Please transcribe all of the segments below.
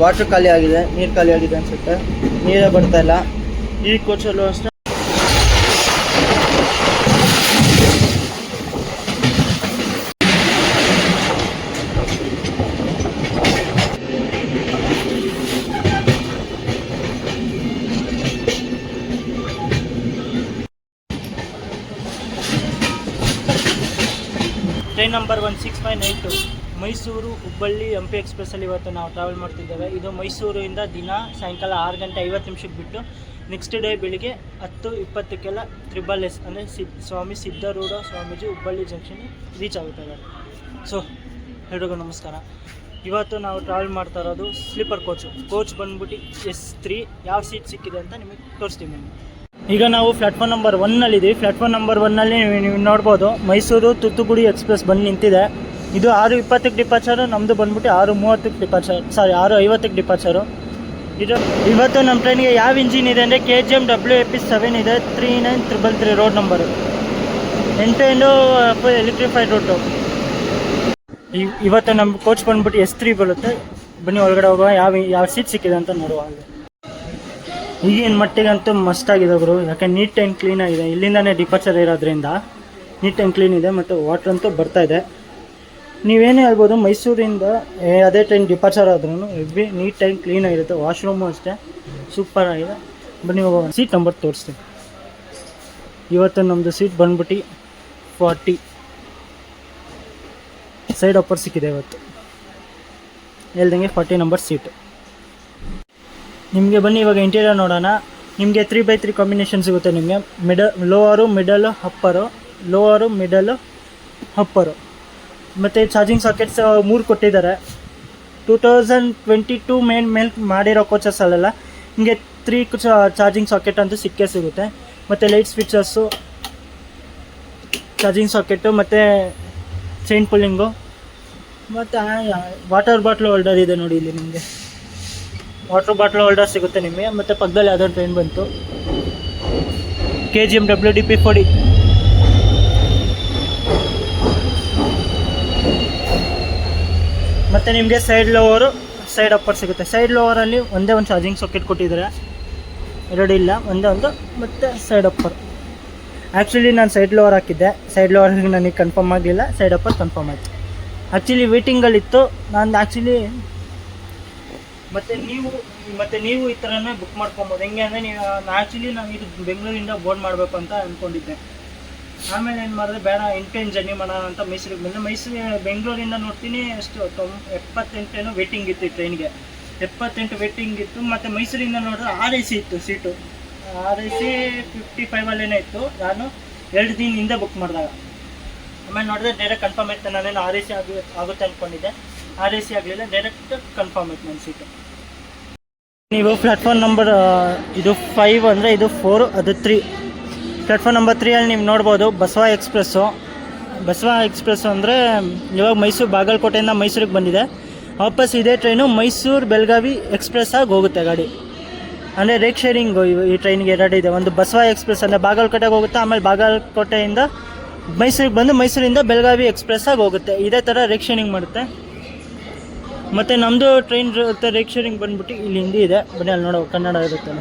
Water ಖಾಲಿ ಆಗಿದೆ, ನೀರು ಖಾಲಿ ಆಗಿದೆ ಅನಿಸುತ್ತೆ, ನೀರೇ ಬರ್ತಾ ಇಲ್ಲ. ಈ ಕೋಚಲ್ಲೂ ಅಷ್ಟೇ ಟ್ರೈನ್ ನಂಬರ್ 16592 ಮೈಸೂರು ಹುಬ್ಬಳ್ಳಿ ಹಂಪಿ ಎಕ್ಸ್ಪ್ರೆಸ್ಸಲ್ಲಿ ಇವತ್ತು ನಾವು ಟ್ರಾವೆಲ್ ಮಾಡ್ತಿದ್ದೇವೆ. ಇದು ಮೈಸೂರಿಂದ ದಿನ ಸಾಯಂಕಾಲ 6 ಗಂಟೆ 50 ನಿಮಿಷಕ್ಕೆ ಬಿಟ್ಟು ನೆಕ್ಸ್ಟ್ ಡೇ ಬೆಳಿಗ್ಗೆ 10:20ಕ್ಕೆಲ್ಲ SSS ಅಂದರೆ ಸ್ವಾಮಿ ಸಿದ್ಧಾರೂಢ ಸ್ವಾಮೀಜಿ ಹುಬ್ಬಳ್ಳಿ ಜಂಕ್ಷನ್ ರೀಚ್ ಆಗುತ್ತದೆ. ಸೊ ಎಲ್ರಿಗೂ ನಮಸ್ಕಾರ. ಇವತ್ತು ನಾವು ಟ್ರಾವೆಲ್ ಮಾಡ್ತಾ ಇರೋದು ಸ್ಲೀಪರ್ ಕೋಚ್ ಬಂದ್ಬಿಟ್ಟು S3. ಯಾವ ಸೀಟ್ ಸಿಕ್ಕಿದೆ ಅಂತ ನಿಮಗೆ ತೋರಿಸ್ತೀವಿ. ಈಗ ನಾವು ಪ್ಲಾಟ್ಫಾರ್ಮ್ ನಂಬರ್ 1ನಲ್ಲಿದ್ದೀವಿ. ಪ್ಲಾಟ್ಫಾರ್ಮ್ ನಂಬರ್ 1ನಲ್ಲಿ ನೀವು ನೋಡ್ಬೋದು ಮೈಸೂರು ತುತ್ತುಗುಡಿ ಎಕ್ಸ್ಪ್ರೆಸ್ ಬಂದು ನಿಂತಿದೆ. ಇದು 6:20ಕ್ಕೆ ಡಿಪಾರ್ಚರು, ನಮ್ಮದು ಬಂದ್ಬಿಟ್ಟು 6:30ಕ್ಕೆ ಡಿಪಾರ್ಚರ್, 6:50ಕ್ಕೆ ಡಿಪಾರ್ಚರು. ಇವತ್ತು ನಮ್ಮ ಟ್ರೈನ್ಗೆ ಯಾವ ಇಂಜಿನ್ ಇದೆ ಅಂದರೆ KGM WAP7 ಇದೆ, 39333 ರೋಡ್ ನಂಬರು, ಎಂಟು ಫುಲ್ ಎಲೆಕ್ಟ್ರಿಫೈಡ್ ರೂಟು. ಇವತ್ತು ನಮ್ಮ ಕೋಚ್ ಬಂದ್ಬಿಟ್ಟು S3 ಬರುತ್ತೆ. ಬನ್ನಿ ಒಳಗಡೆ ಹೋಗುವ, ಯಾವ ಸೀಟ್ ಸಿಕ್ಕಿದೆ ಅಂತ ನೋಡುವ. ಈಗಿನ ಮಟ್ಟಿಗಂತೂ ಮಸ್ತಾಗಿದೆ ಗುರು, ಯಾಕೆ ನೀಟ್ ಆ್ಯಂಡ್ ಕ್ಲೀನ್ ಆಗಿದೆ. ಇಲ್ಲಿಂದನೇ ಡಿಪಾರ್ಚರ್ ಇರೋದ್ರಿಂದ ನೀಟ್ ಆ್ಯಂಡ್ ಕ್ಲೀನ್ ಇದೆ, ಮತ್ತು ವಾಟರ್ ಅಂತೂ ಬರ್ತಾ ಇದೆ. ನೀವೇನೇ ಹೇಳ್ಬೋದು, ಮೈಸೂರಿಂದ ಅದೇ ಟ್ರೈನ್ ಡಿಪಾರ್ಚರ್ ಆದ್ರೂ ಎವ್ರಿ ನೀಟ್ ಆ್ಯಂಡ್ ಕ್ಲೀನ್ ಆಗಿರುತ್ತೆ. ವಾಶ್ರೂಮು ಅಷ್ಟೇ ಸೂಪರ್ ಆಗಿದೆ. ಬನ್ನಿ ಹೋಗೋಣ, ಸೀಟ್ ನಂಬರ್ ತೋರಿಸ್ತೀನಿ. ಇವತ್ತು ನಮ್ಮದು ಸೀಟ್ ಬಂದ್ಬಿಟ್ಟು 40 ಸೈಡ್ ಅಪ್ಪರ್ ಸಿಕ್ಕಿದೆ. ಇವತ್ತು ಹೇಳ್ದಂಗೆ 40 ನಂಬರ್ ಸೀಟು. ನಿಮಗೆ ಬನ್ನಿ ಇವಾಗ ಇಂಟೀರಿಯರ್ ನೋಡೋಣ. ನಿಮಗೆ 3x3 ಕಾಂಬಿನೇಷನ್ ಸಿಗುತ್ತೆ. ನಿಮಗೆ ಲೋವರು, ಮಿಡಲು, ಅಪ್ಪರು, ಮತ್ತು ಚಾರ್ಜಿಂಗ್ ಸಾಕೆಟ್ಸ್ 3 ಕೊಟ್ಟಿದ್ದಾರೆ. 2022 ಮೇಲೆ ಮಾಡಿರೋ ಕೋಚಸ್ಸಲ್ಲೆಲ್ಲ ನಿಮಗೆ 3 ಚಾರ್ಜಿಂಗ್ ಸಾಕೆಟ್ ಅಂತೂ ಸಿಕ್ಕೇ ಸಿಗುತ್ತೆ. ಮತ್ತು ಲೈಟ್ ಸ್ವಿಚಸ್ಸು, ಚಾರ್ಜಿಂಗ್ ಸಾಕೆಟು, ಮತ್ತು ಚೈನ್ ಪುಲ್ಲಿಂಗು, ಮತ್ತು ವಾಟರ್ ಬಾಟ್ಲ್ ಹೋಲ್ಡರ್ ಇದೆ ನೋಡಿ. ಇಲ್ಲಿ ನಿಮಗೆ ವಾಟರ್ ಬಾಟ್ಲ್ ಹೋಲ್ಡರ್ ಸಿಗುತ್ತೆ ನಿಮಗೆ. ಮತ್ತು ಪಕ್ಕದಲ್ಲಿ ಯಾವುದೋ ಟ್ರೈನ್ ಬಂತು, KGM WDP40. ಮತ್ತು ನಿಮಗೆ ಸೈಡ್ ಲೋವರು, ಸೈಡ್ ಅಪ್ಪರ್ ಸಿಗುತ್ತೆ. ಸೈಡ್ ಲೋವರಲ್ಲಿ ಒಂದೇ ಒಂದು ಚಾರ್ಜಿಂಗ್ ಸಾಕೆಟ್ ಕೊಟ್ಟಿದ್ದಾರೆ, ಎರಡು ಇಲ್ಲ, ಒಂದೇ ಒಂದು. ಮತ್ತು ಸೈಡ್ ಅಪ್ಪರ್, ಆ್ಯಕ್ಚುಲಿ ನಾನು ಸೈಡ್ ಲೋವರ್ ಹಾಕಿದ್ದೆ. ಸೈಡ್ ಲೋವರ್ಗೆ ನನಗೆ ಕನ್ಫರ್ಮ್ ಆಗಲಿಲ್ಲ, ಸೈಡ್ ಅಪ್ಪರ್ ಕನ್ಫರ್ಮ್ ಆಯಿತು. ಆ್ಯಕ್ಚುಲಿ ವೇಟಿಂಗಲ್ಲಿತ್ತು ನಾನು ಆ್ಯಕ್ಚುಲಿ. ಮತ್ತು ನೀವು ಈ ಥರನೇ ಬುಕ್ ಮಾಡ್ಕೊಬೋದು. ಹೆಂಗೆ ಅಂದರೆ ಆ್ಯಕ್ಚುಲಿ ನಾನು ಇದು ಬೆಂಗಳೂರಿಂದ ಬೋರ್ಡ್ ಮಾಡಬೇಕು ಅಂತ ಅಂದ್ಕೊಂಡಿದ್ದೆ. ಆಮೇಲೆ ಏನು ಮಾಡಿದೆ, ಬೇಡ 8 ಜರ್ನಿ ಮಾಡೋಣ ಅಂತ ಮೈಸೂರಿಗೆ ಬಂದೆ. ಬೆಂಗಳೂರಿಂದ ನೋಡ್ತೀನಿ ಎಷ್ಟು 78 ವೇಟಿಂಗ್ ಇತ್ತು ಈ ಟ್ರೈನ್ಗೆ. 78 ವೇಟಿಂಗ್ ಇತ್ತು. ಮತ್ತು ಮೈಸೂರಿಂದ ನೋಡಿದ್ರೆ RAC ಇತ್ತು ಸೀಟು. RAC 55ಅಲ್ಲೇ ಇತ್ತು. ನಾನು 2 ದಿನದಿಂದ ಬುಕ್ ಮಾಡಿದಾಗ ಆಮೇಲೆ ನೋಡಿದ್ರೆ ಡೈರೆಕ್ಟ್ ಕನ್ಫರ್ಮ್ ಆಯ್ತು. ನಾನೇನು RAC ಆಗುತ್ತೆ ಅಂದ್ಕೊಂಡಿದ್ದೆ, RAC ಆಗಲಿಲ್ಲ, ಡೈರೆಕ್ಟ್ ಕನ್ಫರ್ಮ್ ಆಯ್ತು ನನ್ನ ಸೀಟು. ನೀವು ಪ್ಲಾಟ್ಫಾರ್ಮ್ ನಂಬರ್ ಇದು 5 ಅಂದರೆ ಇದು 4, ಅದು 3. ಪ್ಲಾಟ್ಫಾರ್ಮ್ ನಂಬರ್ 3ಅಲ್ಲಿ ನೀವು ನೋಡ್ಬೋದು ಬಸವ ಎಕ್ಸ್ಪ್ರೆಸ್ಸು ಅಂದರೆ ಇವಾಗ ಮೈಸೂರು ಬಾಗಲಕೋಟೆಯಿಂದ ಮೈಸೂರಿಗೆ ಬಂದಿದೆ. ವಾಪಸ್ ಇದೇ ಟ್ರೈನು ಮೈಸೂರು ಬೆಳಗಾವಿ ಎಕ್ಸ್ಪ್ರೆಸ್ ಆಗಿ ಹೋಗುತ್ತೆ ಗಾಡಿ. ಅಂದರೆ ರೇಕ್ ಶೇರಿಂಗು ಈ ಟ್ರೈನ್ಗೆ 2 ಇದೆ. ಒಂದು ಬಸವ ಎಕ್ಸ್ಪ್ರೆಸ್ ಅಂದರೆ ಬಾಗಲಕೋಟೆಗೆ ಹೋಗುತ್ತೆ, ಆಮೇಲೆ ಬಾಗಲಕೋಟೆಯಿಂದ ಮೈಸೂರಿಗೆ ಬಂದು ಮೈಸೂರಿಂದ ಬೆಳಗಾವಿ ಎಕ್ಸ್ಪ್ರೆಸ್ ಆಗಿ ಹೋಗುತ್ತೆ. ಇದೇ ಥರ ರೇಕ್ ಶೇರಿಂಗ್ ಮಾಡುತ್ತೆ. ಮತ್ತು ನಮ್ಮದು ಟ್ರೈನ್ ಇರುತ್ತೆ ರೇಕ್ ಶೇರಿಂಗ್ ಬಂದ್ಬಿಟ್ಟು ಇಲ್ಲಿ ಹಿಂದಿ ಇದೆ. ಬನ್ನಿ ಅಲ್ಲಿ ನೋಡೋ ಕನ್ನಡ ಇರುತ್ತೆ.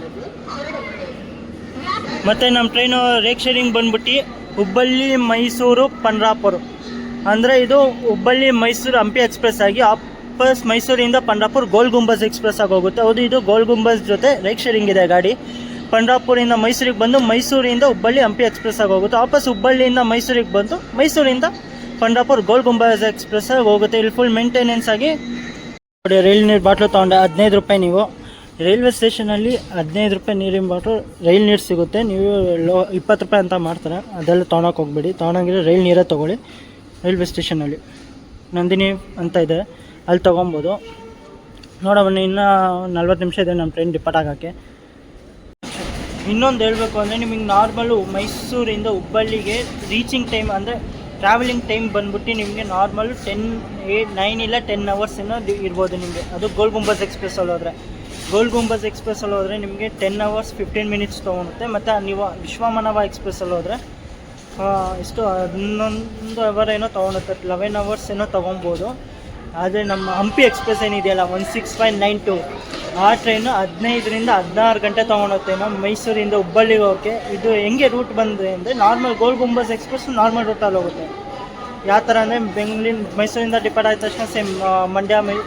ಮತ್ತು ನಮ್ಮ ಟ್ರೈನು ರೇಕ್ ಶೇರಿಂಗ್ ಬಂದ್ಬಿಟ್ಟು ಹುಬ್ಬಳ್ಳಿ ಮೈಸೂರು ಪಂಡ್ರಾಪುರ, ಅಂದರೆ ಇದು ಹುಬ್ಬಳ್ಳಿ ಮೈಸೂರು ಹಂಪಿ ಎಕ್ಸ್ಪ್ರೆಸ್ ಆಗಿ ವಾಪಸ್ ಮೈಸೂರಿಂದ ಪಂಡ್ರಾಪುರ ಗೋಲ್ ಗುಂಬಜ್ ಎಕ್ಸ್ಪ್ರೆಸ್ ಆಗಿ ಹೋಗುತ್ತೆ. ಹೌದು, ಇದು ಗೋಲ್ ಗುಂಬಜ್ ಜೊತೆ ರೇಕ್ ಶೇರಿಂಗ್ ಇದೆ ಗಾಡಿ. ಪಂಡ್ರಾಪುರಿಂದ ಮೈಸೂರಿಗೆ ಬಂದು ಮೈಸೂರಿಂದ ಹುಬ್ಬಳ್ಳಿ ಹಂಪಿ ಎಕ್ಸ್ಪ್ರೆಸ್ ಆಗಿ ಹೋಗುತ್ತೆ. ವಾಪಸ್ ಹುಬ್ಬಳ್ಳಿಯಿಂದ ಮೈಸೂರಿಗೆ ಬಂದು ಮೈಸೂರಿಂದ ಪಂಡ್ರಾಪುರ ಗೋಲ್ ಗುಂಬಜ್ ಎಕ್ಸ್ಪ್ರೆಸ್ ಆಗಿ ಹೋಗುತ್ತೆ. ಇಲ್ಲಿ ಫುಲ್ ಮೇಂಟೆನೆನ್ಸ್ ಆಗಿ ನೋಡಿ. ರೈಲ್ ನೀರು ಬಾಟ್ಲು ತೊಗೊಂಡೆ 15 ರೂಪಾಯಿ. ನೀವು ರೈಲ್ವೆ ಸ್ಟೇಷನಲ್ಲಿ 15 ರೂಪಾಯಿ ನೀರಿನ ಬಾಟ್ಲು ರೈಲ್ ನೀರು ಸಿಗುತ್ತೆ. ನೀವು 20 ರೂಪಾಯಿ ಅಂತ ಮಾಡ್ತಾರೆ, ಅದೆಲ್ಲ ತೊಗೊಳಕ್ಕೆ ಹೋಗ್ಬೇಡಿ. ತೊಗೊಳಂಗಿದ್ರೆ ರೈಲ್ ನೀರೇ ತೊಗೊಳ್ಳಿ. ರೈಲ್ವೆ ಸ್ಟೇಷನಲ್ಲಿ ನಂದಿನಿ ಅಂತ ಇದೆ, ಅಲ್ಲಿ ತೊಗೊಬೋದು. ನೋಡೋಣ, ಇನ್ನೂ 40 ನಿಮಿಷ ಇದೆ ನಮ್ಮ ಟ್ರೈನ್ ಡಿಪಾರ್ಟ್ ಆಗೋಕ್ಕೆ. ಇನ್ನೊಂದು ಹೇಳಬೇಕು ಅಂದರೆ ನಿಮಗೆ ನಾರ್ಮಲು ಮೈಸೂರಿಂದ ಹುಬ್ಬಳ್ಳಿಗೆ ರೀಚಿಂಗ್ ಟೈಮ್ ಅಂದರೆ ಟ್ರಾವೆಲಿಂಗ್ ಟೈಮ್ ಬಂದ್ಬಿಟ್ಟು ನಿಮಗೆ ನಾರ್ಮಲ್ 9 ಇಲ್ಲ 10 ಅವರ್ಸ್ ಏನೋ ಇರ್ಬೋದು ನಿಮಗೆ. ಅದು ಗೋಲ್ ಗುಂಬಜ್ ಎಕ್ಸ್ಪ್ರೆಸ್ಸಲ್ಲಿ ಹೋದರೆ ನಿಮಗೆ 10 ಅವರ್ಸ್ 15 ಮಿನಿಟ್ಸ್ ತೊಗೊಳುತ್ತೆ. ಮತ್ತು ನೀವು ವಿಶ್ವಮಾನವ ಎಕ್ಸ್ಪ್ರೆಸ್ಸಲ್ಲಿ ಹೋದರೆ ಎಷ್ಟು 11 ಅವರ್ ಏನೋ ತೊಗೊಳುತ್ತೆ, 11 ಅವರ್ಸ್ ಏನೋ ತೊಗೊಬೋದು. ಆದರೆ ನಮ್ಮ ಹಂಪಿ ಎಕ್ಸ್ಪ್ರೆಸ್ ಏನಿದೆಯಲ್ಲ 16592 ಆ ಟ್ರೈನು 15ರಿಂದ 16 ಗಂಟೆ ತೊಗೊಂಡೋಗುತ್ತೆ ನಮ್ಮ ಮೈಸೂರಿಂದ ಹುಬ್ಬಳ್ಳಿಗೆ ಹೋಗೋಕ್ಕೆ. ಇದು ಹೆಂಗೆ ರೂಟ್ ಬಂದರೆ ಅಂದರೆ ನಾರ್ಮಲ್ ಗೋಲ್ ಗುಂಬಸ್ ಎಕ್ಸ್ಪ್ರೆಸ್ ನಾರ್ಮಲ್ ರೂಟಲ್ಲಿ ಹೋಗುತ್ತೆ. ಯಾವ ಥರ ಅಂದರೆ ಮೈಸೂರಿಂದ ಡಿಪಾರ್ಟ್ ಆದ ತಕ್ಷಣ ಸೇಮ್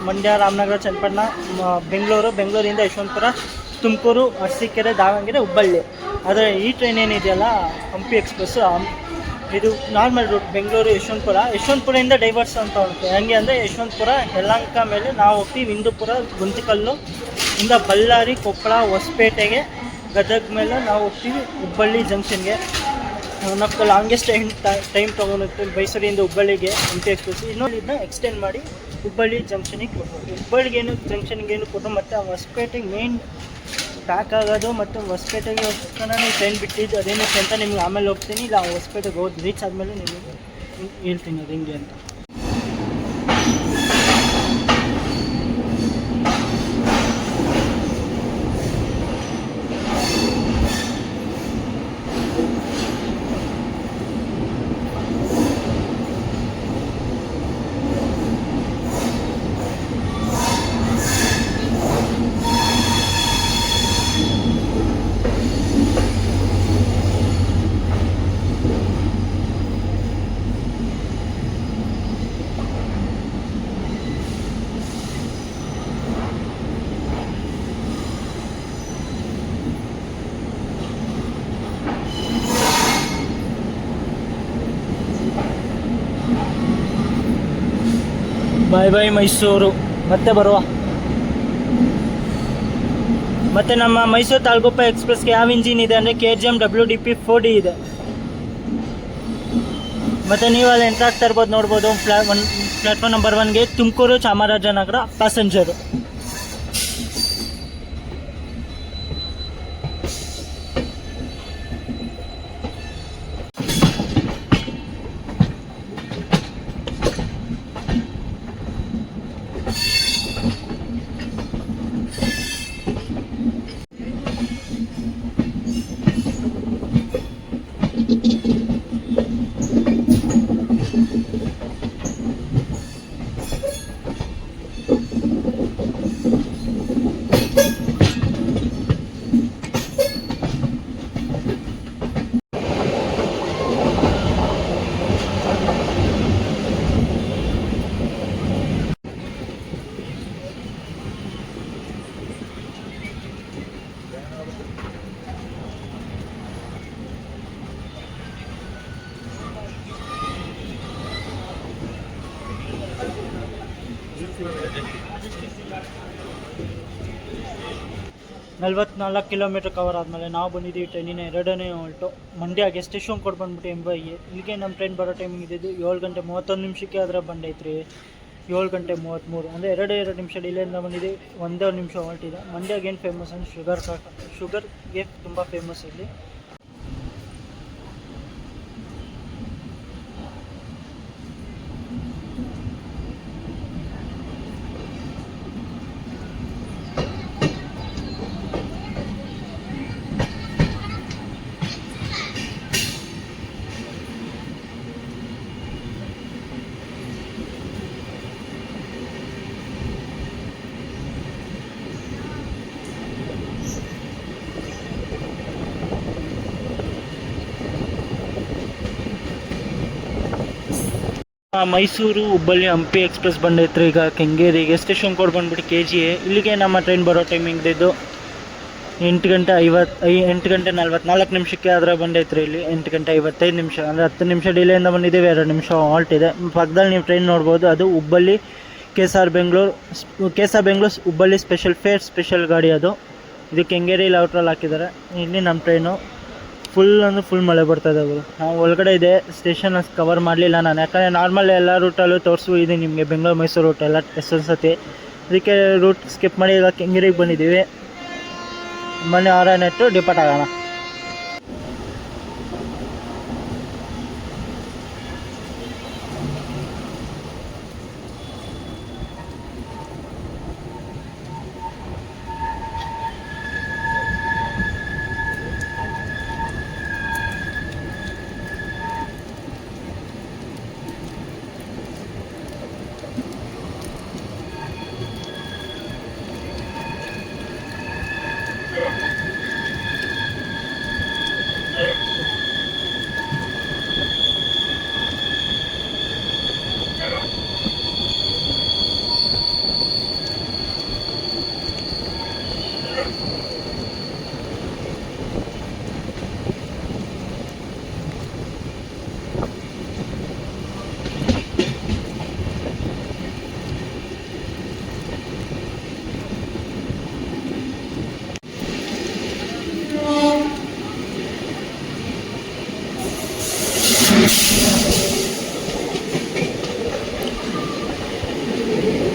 ಮಂಡ್ಯ ರಾಮನಗರ ಚನ್ನಪಟ್ಟಣ ಬೆಂಗಳೂರಿಂದ ಯಶವಂತಪುರ ತುಮಕೂರು ಅರಸೀಕೆರೆ ದಾವಣಗೆರೆ ಹುಬ್ಬಳ್ಳಿ. ಆದರೆ ಈ ಟ್ರೈನ್ ಏನಿದೆಯಲ್ಲ ಹಂಪಿ ಎಕ್ಸ್ಪ್ರೆಸ್ಸು ಇದು ನಾರ್ಮಲ್ ರೂಟ್ ಬೆಂಗಳೂರು ಯಶವಂತಪುರದಿಂದ ಡೈವರ್ಸ್ ಅಂತ ಹೋಗುತ್ತೆ. ಹೆಂಗೆ ಅಂದರೆ ಯಶವಂತಪುರ ಯಲಹಂಕ ಮೇಲೆ ನಾವು ಹೋಗ್ತೀವಿ, ಹಿಂದೂಪುರ ಗುಂತಕಲ್ಲು ಇಂದ ಬಳ್ಳಾರಿ ಕೊಪ್ಪಳ ಹೊಸಪೇಟೆಗೆ ಗದಗ ಮೇಲೆ ನಾವು ಹೋಗ್ತೀವಿ ಹುಬ್ಬಳ್ಳಿ ಜಂಕ್ಷನ್ಗೆ. One of the longest time ತೊಗೊಂಡುತ್ತೆ ಮೈಸೂರಿಂದ ಹುಬ್ಬಳ್ಳಿಗೆ ಹಂಪಿ ಎಕ್ಸ್ಪ್ರೆಸ್. ಇನ್ನೊಂದು ಇದನ್ನ ಎಕ್ಸ್ಟೆಂಡ್ ಮಾಡಿ ಹುಬ್ಬಳ್ಳಿ ಜಂಕ್ಷನಿಗೆ ಕೊಟ್ಟು ಹುಬ್ಬಳ್ಳಿಗೇನು ಜಂಕ್ಷನ್ಗೇನು ಕೊಟ್ಟು ಮತ್ತು ಹೊಸಪೇಟೆಗೆ ಮೇನ್ ಪ್ಯಾಕ್ ಆಗೋದು ಮತ್ತು ಹೊಸಪೇಟೆಗೆ ಹೋಗ್ತಾನೆ ಟ್ರೈನ್ ಬಿಟ್ಟಿದ್ದು ಅದೇನಕ್ಕೆ ಅಂತ ನಿಮ್ಗೆ ಆಮೇಲೆ ಹೋಗ್ತೀನಿ. ಇಲ್ಲ ಹೊಸಪೇಟೆಗೆ ಹೋಗಿ ರೀಚ್ ಆದಮೇಲೆ ನಿಮಗೆ ಹೇಳ್ತೀನಿ ಅದು ಹೆಂಗೆ ಅಂತ. ಬಾಯ್ ಬಾಯ್ ಮೈಸೂರು, ಮತ್ತೆ ಬರುವ. ಮತ್ತು ನಮ್ಮ ಮೈಸೂರು ತಾಳಗುಪ್ಪ ಎಕ್ಸ್ಪ್ರೆಸ್ಗೆ ಯಾವ ಇಂಜಿನ್ ಇದೆ ಅಂದರೆ KGM WDP 4D ಇದೆ. ಮತ್ತು ನೀವು ಅಲ್ಲಿ ಎಂಟ್ರ್ ಆಗ್ತಾ ಇರ್ಬೋದು, ನೋಡ್ಬೋದು. ಪ್ಲ್ಯಾಟ್ಫಾರ್ಮ್ ನಂಬರ್ 1ಗೆ ತುಮಕೂರು ಚಾಮರಾಜನಗರ ಪ್ಯಾಸೆಂಜರು. ನಲ್ವತ್ನಾಲ್ಕು ಕಿಲೋಮೀಟ್ರ್ ಕವರ್ ಆದಮೇಲೆ ನಾವು ಬಂದಿದ್ದೀವಿ ಟ್ರೈನಿನ 2ನೇ ಹೊಲ್ಟು ಮಂಡ್ಯಗೆ. ಸ್ಟೇಷನ್ ಕೊಟ್ಟು ಬಂದ್ಬಿಟ್ಟು ಎಂಬೈಗೆ. ಇಲ್ಲಿಗೆ ನಮ್ಮ ಟ್ರೈನ್ ಬರೋ ಟೈಮಿಂಗ್ ಇದ್ದಿದ್ದು 7 ಗಂಟೆ 31 ನಿಮಿಷಕ್ಕೆ ಅದರ ಬಂದೈತ್ರಿ. 7 ಗಂಟೆ 33 ಅಂದರೆ 2 ನಿಮಿಷ ಡಿಲೇಯಿಂದ ಬಂದಿದ್ದೀವಿ. 1 ನಿಮಿಷ ಹೊಲ್ಟಿದೆ. ಮಂಡ್ಯಗೆ ಏನು ಫೇಮಸ್ ಅಂದರೆ ಶುಗರ್ಗೆ ತುಂಬ ಫೇಮಸ್ ಇಲ್ಲಿ. ಮೈಸೂರು ಹುಬ್ಬಳ್ಳಿ ಹಂಪಿ ಎಕ್ಸ್ಪ್ರೆಸ್ ಬಂದೈತ್ರಿ ಈಗ ಕೆಂಗೇರಿಗೆ. ಸ್ಟೇಷನ್ ಕೋಡ್ ಬಂದ್ಬಿಟ್ಟು KGA. ಇಲ್ಲಿಗೆ ನಮ್ಮ ಟ್ರೈನ್ ಬರೋ ಟೈಮಿಂಗ್ ಇದ್ದು 8 ಗಂಟೆ 44 ನಿಮಿಷಕ್ಕೆ ಅದರ ಬಂದೈತ್ರಿ. ಇಲ್ಲಿ 8 ಗಂಟೆ 55 ನಿಮಿಷ ಅಂದರೆ 10 ನಿಮಿಷ ಡಿಲೇಯಿಂದ ಬಂದಿದ್ದೀವಿ. 2 ನಿಮಿಷ ಹಾಲ್ಟ್ ಇದೆ. ಪಕ್ಕದಲ್ಲಿ ನೀವು ಟ್ರೈನ್ ನೋಡ್ಬೋದು, ಅದು ಹುಬ್ಬಳ್ಳಿ KSR ಬೆಂಗಳೂರು ಹುಬ್ಬಳ್ಳಿ ಸ್ಪೆಷಲ್ ಗಾಡಿ ಅದು. ಇದು ಕೆಂಗೇರಿ ಔಟ್ರಲ್ಲಿ ಹಾಕಿದ್ದಾರೆ. ಇಲ್ಲಿ ನಮ್ಮ ಟ್ರೈನು ಫುಲ್ ಮಳೆ ಬರ್ತದೆ. ಅವರು ನಾವು ಒಳಗಡೆ ಇದೆ ಸ್ಟೇಷನ್ ಕವರ್ ಮಾಡಲಿಲ್ಲ ನಾನು, ಯಾಕಂದರೆ ನಾರ್ಮಲ್ ಎಲ್ಲ ರೂಟಲ್ಲೂ ತೋರಿಸ್ಬೋದು ನಿಮಗೆ ಬೆಂಗಳೂರು ಮೈಸೂರು ರೂಟ್ ಎಲ್ಲ ಎಷ್ಟೊಂದು ಸತಿ. ಅದಕ್ಕೆ ರೂಟ್ ಸ್ಕಿಪ್ ಮಾಡಿ ಈಗ ಕೆಂಗೇರಿಗೆ ಬಂದಿದ್ದೀವಿ. ಮೊನ್ನೆ 6 ಡಿಪಾರ್ಟ್ ಆಗೋಣ.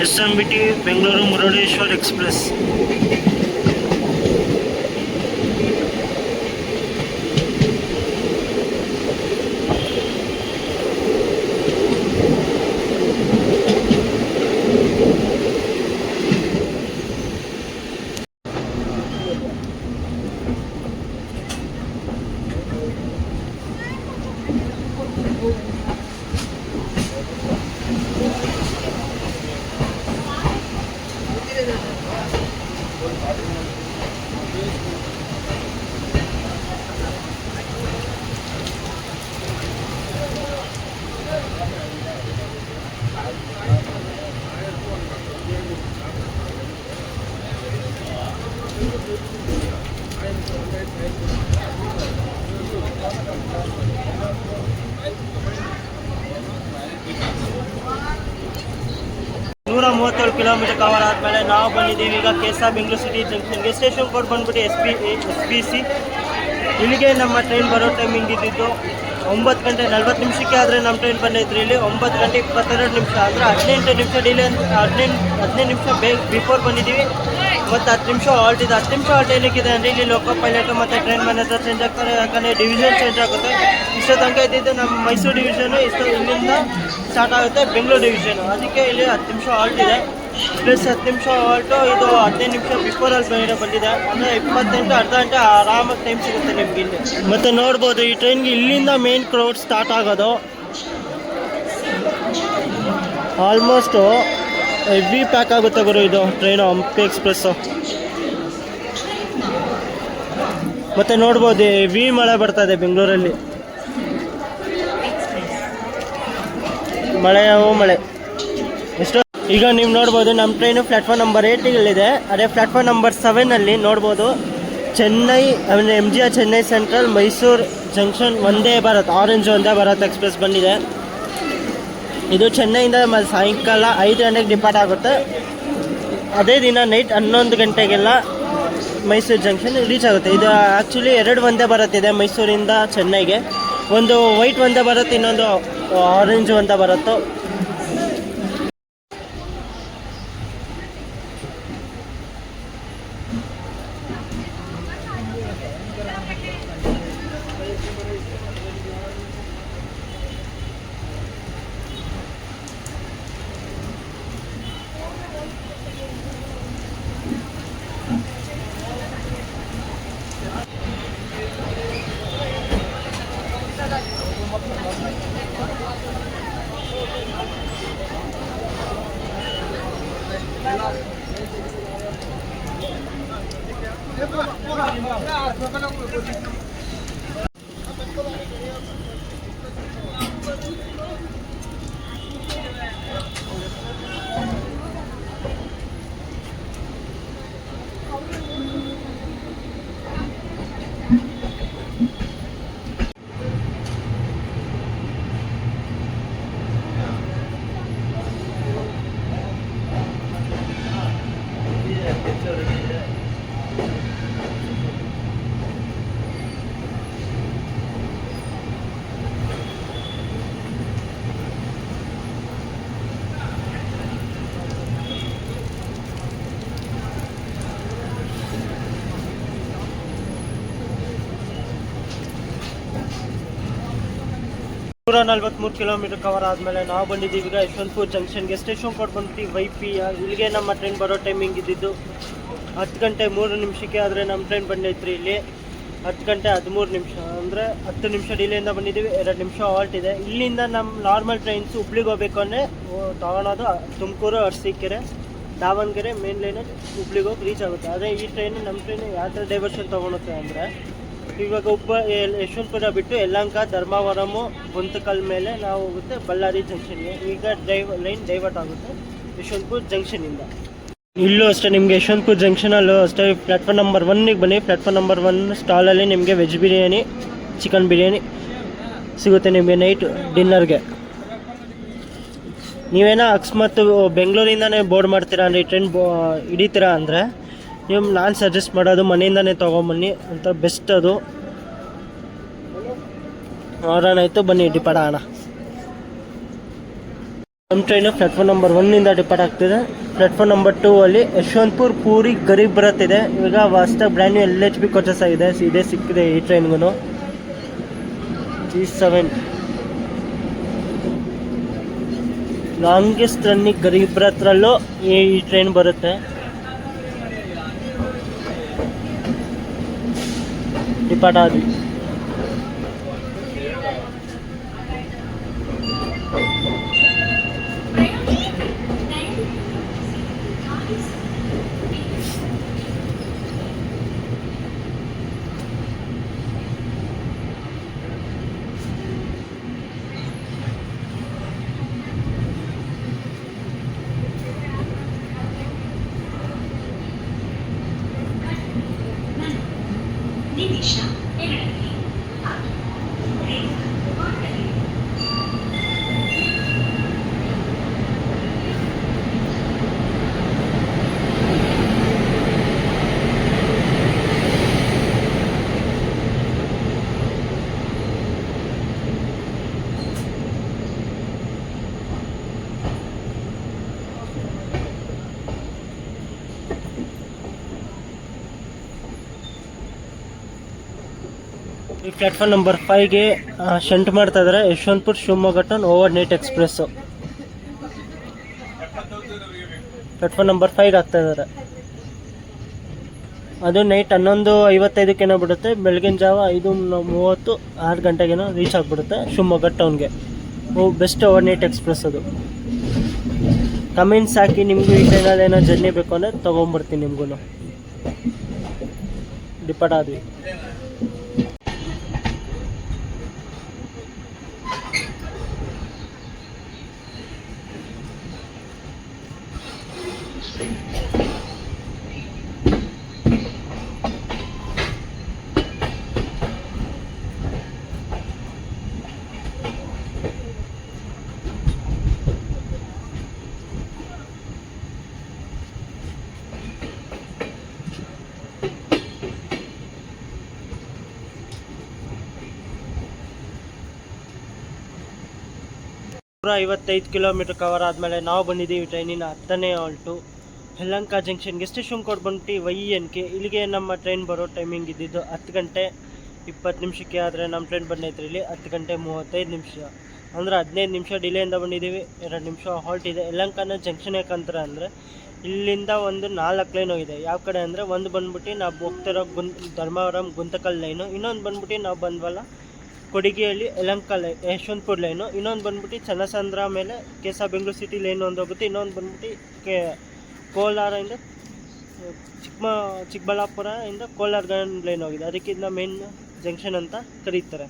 SMBT Bengaluru Murudeshwar express. ನೂರ 37 ಕಿಲೋಮೀಟರ್ ಕವರ್ ಆದಮೇಲೆ ನಾವು ಬಂದಿದ್ದೀವಿ ಈಗ ಕೆಸ ಬೆಂಗಳೂರು ಸಿಟಿ ಜಂಕ್ಷನ್ಗೆ. ಸ್ಟೇಷನ್ ಕೋಡ್ ಬಂದ್ಬಿಟ್ಟು SBC. ಇಲ್ಲಿಗೆ ನಮ್ಮ ಟ್ರೈನ್ ಬರೋ ಟೈಮಿಂಗ್ ಇದ್ದಿದ್ದು 9 ಗಂಟೆ 40 ನಿಮಿಷಕ್ಕೆ. ಆದರೆ ನಮ್ಮ ಟ್ರೈನ್ ಬಂದೈತ್ರಿ ಇಲ್ಲಿ 9 ಗಂಟೆ 22 ನಿಮಿಷ, ಅಂದರೆ 18 ನಿಮಿಷ ಡಿಲೇ ಅಂತ 15 ನಿಮಿಷ ಬಿಫೋರ್ ಬಂದಿದ್ದೀವಿ. ಮತ್ತು 10 ನಿಮಿಷ ಹಾಲ್ಟ್ ಇದೆ. 10 ನಿಮಿಷ ಹಾಲ್ಟ್ ಏನಕ್ಕಿದೆ ಅಂದರೆ ಇಲ್ಲಿ ಲೋಕೋ ಪೈಲಟು ಮತ್ತು ಟ್ರೈನ್ ಮನೆ ಹತ್ರ ಚೇಂಜ್ ಆಗ್ತಾರೆ, ಯಾಕಂದರೆ ಡಿವಿಷನ್ ಚೇಂಜ್ ಆಗುತ್ತೆ. ಇಷ್ಟೋ ತನಕ ಇದ್ದಿದ್ದು ನಮ್ಮ ಮೈಸೂರು ಡಿವಿಷನು, ಇಲ್ಲಿಂದ ಸ್ಟಾರ್ಟ್ ಆಗುತ್ತೆ ಬೆಂಗಳೂರು ಡಿವಿಷನು. ಅದಕ್ಕೆ ಇಲ್ಲಿ 10 ನಿಮಿಷ ಹಾಲ್ಟ್ ಇದೆ, ಪ್ಲಸ್ 10 ನಿಮಿಷ ಹಾಲ್ಟು. ಇದು 15 ನಿಮಿಷ ಬಿಫೋರಲ್ಲಿ ಬಂದಿದೆ, ಅಂದರೆ 28 ಅರ್ಧ ಗಂಟೆ ಆರಾಮಾಗಿ ಟೈಮ್ ಸಿಗುತ್ತೆ ನಿಮ್ಗೆ ಇಲ್ಲಿ. ಮತ್ತು ನೋಡ್ಬೋದು ಈ ಟ್ರೈನ್ಗೆ ಇಲ್ಲಿಂದ ಮೇನ್ ಕ್ರೌಡ್ ಸ್ಟಾರ್ಟ್ ಆಗೋದು. ಆಲ್ಮೋಸ್ಟು ಹೆವಿ ಪ್ಯಾಕ್ ಆಗುತ್ತೆ ಗುರು ಇದು ಟ್ರೈನು, ಹಂಪಿ ಎಕ್ಸ್ಪ್ರೆಸ್ಸು. ಮತ್ತು ನೋಡ್ಬೋದು ಹೆವಿ ಮಳೆ ಬರ್ತದೆ ಬೆಂಗಳೂರಲ್ಲಿ, ಮಳೆ ಎಷ್ಟೋ. ಈಗ ನೀವು ನೋಡ್ಬೋದು ನಮ್ಮ ಟ್ರೈನು ಪ್ಲ್ಯಾಟ್ಫಾರ್ಮ್ ನಂಬರ್ 8 ಅದೇ ಪ್ಲ್ಯಾಟ್ಫಾರ್ಮ್ ನಂಬರ್ 7 ನೋಡ್ಬೋದು ಚೆನ್ನೈ, ಅಂದರೆ MGR Chennai central Mysuru junction ಒಂದೇ ಭಾರತ್, ಆರೆಂಜ್ ಒಂದೇ ಭಾರತ್ ಎಕ್ಸ್ಪ್ರೆಸ್ ಬಂದಿದೆ. ಇದು ಚೆನ್ನೈಯಿಂದ ಸಾಯಂಕಾಲ 5 ಗಂಟೆಗೆ ಡಿಪಾರ್ಟ್ ಆಗುತ್ತೆ. ಅದೇ ದಿನ ನೈಟ್ 11 ಗಂಟೆಗೆಲ್ಲ ಮೈಸೂರು ಜಂಕ್ಷನ್ ರೀಚ್ ಆಗುತ್ತೆ. ಇದು ಆ್ಯಕ್ಚುಲಿ 2 ಒಂದೇ ಭಾರತ್ ಇದೆ ಮೈಸೂರಿಂದ ಚೆನ್ನೈಗೆ. ಒಂದು ವೈಟ್ ಒಂದೇ ಭಾರತ್, ಇನ್ನೊಂದು ಆರೆಂಜ್ ಒಂದೇ ಭಾರತ್ತು. ನೂರ 43 ಕಿಲೋಮೀಟರ್ ಕವರ್ ಆದಮೇಲೆ ನಾವು ಬಂದಿದ್ದೀವಿ ಈಗ ಯಶವಂತಪುರ ಜಂಕ್ಷನ್ಗೆ. ಸ್ಟೇಷನ್ ಕೋಡ್ ಬಂದ್ಬಿಟ್ಟು YP. ಇಲ್ಲಿಗೆ ನಮ್ಮ ಟ್ರೈನ್ ಬರೋ ಟೈಮಿಂಗ್ ಇದ್ದಿದ್ದು 10 ಗಂಟೆ 3 ನಿಮಿಷಕ್ಕೆ. ಆದರೆ ನಮ್ಮ ಟ್ರೈನ್ ಬಂದೈತ್ರಿ ಇಲ್ಲಿ 10 ಗಂಟೆ 13 ನಿಮಿಷ, ಅಂದರೆ 10 ನಿಮಿಷ ಡಿಲೇಯಿಂದ ಬಂದಿದ್ದೀವಿ. 2 ನಿಮಿಷ ಹಾಲ್ಟ್ ಇದೆ. ಇಲ್ಲಿಂದ ನಮ್ಮ ನಾರ್ಮಲ್ ಟ್ರೈನ್ಸು ಹುಬ್ಳಿಗೆ ಹೋಗಬೇಕು ಅಂದರೆ ತಗೊಳೋದು ತುಮಕೂರು, ಅರಸೀಕೆರೆ, ದಾವಣಗೆರೆ ಮೇನ್ ಲೈನಲ್ಲಿ ಹುಬ್ಳಿಗೆ ಹೋಗಿ ರೀಚ್ ಆಗುತ್ತೆ. ಆದರೆ ಈ ಟ್ರೈನು ನಮ್ಮ ಟ್ರೈನು ಯಾವ ಥರ ಡೈವರ್ಷನ್ ತೊಗೊಳುತ್ತೆ ಅಂದರೆ, ಇವಾಗ ಯಶವಂತಪುರ ಬಿಟ್ಟು ಯಲಹಂಕ, ಧರ್ಮಾವರಮು, ಗುಂತಕಲ್ ಮೇಲೆ ನಾವು ಹೋಗುತ್ತೆ ಬಳ್ಳಾರಿ ಜಂಕ್ಷನ್ಗೆ. ಈಗ ಲೈನ್ ಡೈವರ್ಟ್ ಆಗುತ್ತೆ ಯಶವಂತಪುರ ಜಂಕ್ಷನಿಂದ. ಇಲ್ಲೂ ಅಷ್ಟೇ ನಿಮಗೆ ಯಶವಂತಪುರ ಜಂಕ್ಷನಲ್ಲೂ ಅಷ್ಟೇ ಪ್ಲ್ಯಾಟ್ಫಾರ್ಮ್ ನಂಬರ್ 1ಗೆ ಬನ್ನಿ. ಪ್ಲ್ಯಾಟ್ಫಾರ್ಮ್ ನಂಬರ್ 1 ಸ್ಟಾಲಲ್ಲಿ ನಿಮಗೆ ವೆಜ್ ಬಿರಿಯಾನಿ, ಚಿಕನ್ ಬಿರಿಯಾನಿ ಸಿಗುತ್ತೆ ನಿಮಗೆ ನೈಟ್ ಡಿನ್ನರ್ಗೆ. ನೀವೇನೋ ಅಕಸ್ಮಾತ್ ಬೆಂಗಳೂರಿಂದನೇ ಬೋರ್ಡ್ ಮಾಡ್ತೀರಾ ಅಂದರೆ, ಈ ಟ್ರೈನ್ ಹಿಡಿತೀರಾ ಅಂದರೆ ನಾನು ಸಜೆಸ್ಟ್ ಮಾಡೋದು ಮನೆಯಿಂದನೇ ತೊಗೊಂಬನ್ನಿ ಅಂತ, ಬೆಸ್ಟ್ ಅದು. ಆರಾನ್ ಆಯಿತು, ಬನ್ನಿ ಡಿಪಾರ್ಟ್ ಆಗೋಣ. ನಮ್ಮ ಟ್ರೈನು ಪ್ಲಾಟ್ಫಾರ್ಮ್ ನಂಬರ್ 1 ಡಿಪಾರ್ಟ್ ಆಗ್ತಿದೆ. ಪ್ಲಾಟ್ಫಾರ್ಮ್ ನಂಬರ್ 2 ಅಲ್ಲಿ ಯಶವಂತಪುರ್ ಪೂರಿ ಗರೀಬ್ ಬರುತ್ತಿದೆ. ಇವಾಗ ಹೊಸ್ದಾಗಿ ಬ್ರ್ಯಾಂಡ್ ನ್ಯೂ LHB ಕೋಚಸ್ ಆಗಿದೆ. ಇದೇ ಸಿಕ್ಕಿದೆ ಈ ಟ್ರೈನ್ಗೂ. G7 ಲಾಂಗೆಸ್ಟ್ ರನ್ನಿಂಗ್ ಗರೀಬ್ರ ಹತ್ರಲ್ಲೂ ಈ ಟ್ರೈನ್ ಬರುತ್ತೆ. ಡಿಪಾರ್ಟ್ ಆದ್ವಿ. ಈ ಪ್ಲಾಟ್ಫಾರ್ಮ್ ನಂಬರ್ 5ಗೆ ಶಂಟ್ ಮಾಡ್ತಾ ಇದ್ದಾರೆ. Yeshwantpur Shivamogga town overnight express platform number 5 ಆಗ್ತಾ ಇದ್ದಾರೆ. ಅದು ನೈಟ್ 11:55 ಬಿಡುತ್ತೆ. ಬೆಳಗಿನ ಜಾವ 5:30 6 ಗಂಟೆಗೇನೋ ರೀಚ್ ಆಗಿಬಿಡುತ್ತೆ ಶಿವಮೊಗ್ಗ ಟೌನ್ಗೆ. ಬೆಸ್ಟ್ ಓವರ್ ನೈಟ್ ಎಕ್ಸ್ಪ್ರೆಸ್ ಅದು. ಕಮೆಂಟ್ಸ್ ಹಾಕಿ, ನಿಮಗೂ ಈ ಟ್ರೈನಲ್ಲಿ ಏನೋ ಜರ್ನಿ ಬೇಕು ಅಂದರೆ ತೊಗೊಂಬರ್ತೀನಿ ನಿಮಗೂ. ಡಿಪಾರ್ಟ್ ಆದ್ವಿ. ನೂರ 55 ಕಿಲೋಮೀಟರ್ ಕವರ್ ಆದಮೇಲೆ ನಾವು ಬಂದಿದ್ದೀವಿ ಟ್ರೈನಿನ 10ನೇ ಹಾಲ್ಟು ಯಲಹಂಕ ಜಂಕ್ಷನ್ಗೆ. ಸ್ಟೇಷನ್ ಕೋಡ್ ಬಂದ್ಬಿಟ್ಟು YNK. ಇಲ್ಲಿಗೆ ನಮ್ಮ ಟ್ರೈನ್ ಬರೋ ಟೈಮಿಂಗ್ ಇದ್ದಿದ್ದು 10 ಗಂಟೆ 20 ನಿಮಿಷಕ್ಕೆ. ಆದರೆ ನಮ್ಮ ಟ್ರೈನ್ ಬಂದೈತ್ರಿ ಇಲ್ಲಿ 10 ಗಂಟೆ 35 ನಿಮಿಷ, ಅಂದರೆ 15 ನಿಮಿಷ ಡಿಲೇಯಿಂದ ಬಂದಿದ್ದೀವಿ. 2 ನಿಮಿಷ ಹಾಲ್ಟ್ ಇದೆ. ಯಲಹಂಕನ ಜಂಕ್ಷನ್ ಯಾಕಂತಾರೆ ಅಂದರೆ ಇಲ್ಲಿಂದ ಒಂದು 4 ಲೈನ್ ಹೋಗಿದೆ. ಯಾವ ಕಡೆ ಅಂದರೆ ಒಂದು ಬಂದ್ಬಿಟ್ಟು ನಾವು ಹೋಗ್ತಿರೋ ಧರ್ಮವರಂ ಗುಂತಕಲ್ ಲೈನು, ಇನ್ನೊಂದು ಬಂದ್ಬಿಟ್ಟು ನಾವು ಬಂದ್ವಲ್ಲ ಕೊಡಿಗೆಯಲ್ಲಿ ಯಲಹಂಕ ಯಶವಂತಪುರ ಲೈನು, ಇನ್ನೊಂದು ಬಂದ್ಬಿಟ್ಟು ಚನ್ನಸಂದ್ರ ಮೇಲೆ ಕೆಸ ಬೆಂಗಳೂರು ಸಿಟಿ ಲೈನ್ ಒಂದು ಹೋಗುತ್ತೆ, ಇನ್ನೊಂದು ಬಂದ್ಬಿಟ್ಟು ಕೋಲಾರದಿಂದ ಚಿಕ್ಕಬಳ್ಳಾಪುರ ಇಂದ ಕೋಲಾರ ಲೈನ್ ಹೋಗಿದೆ. ಅದಕ್ಕಿಂತ ಮೇನ್ ಜಂಕ್ಷನ್ ಅಂತ ಕರೀತಾರೆ.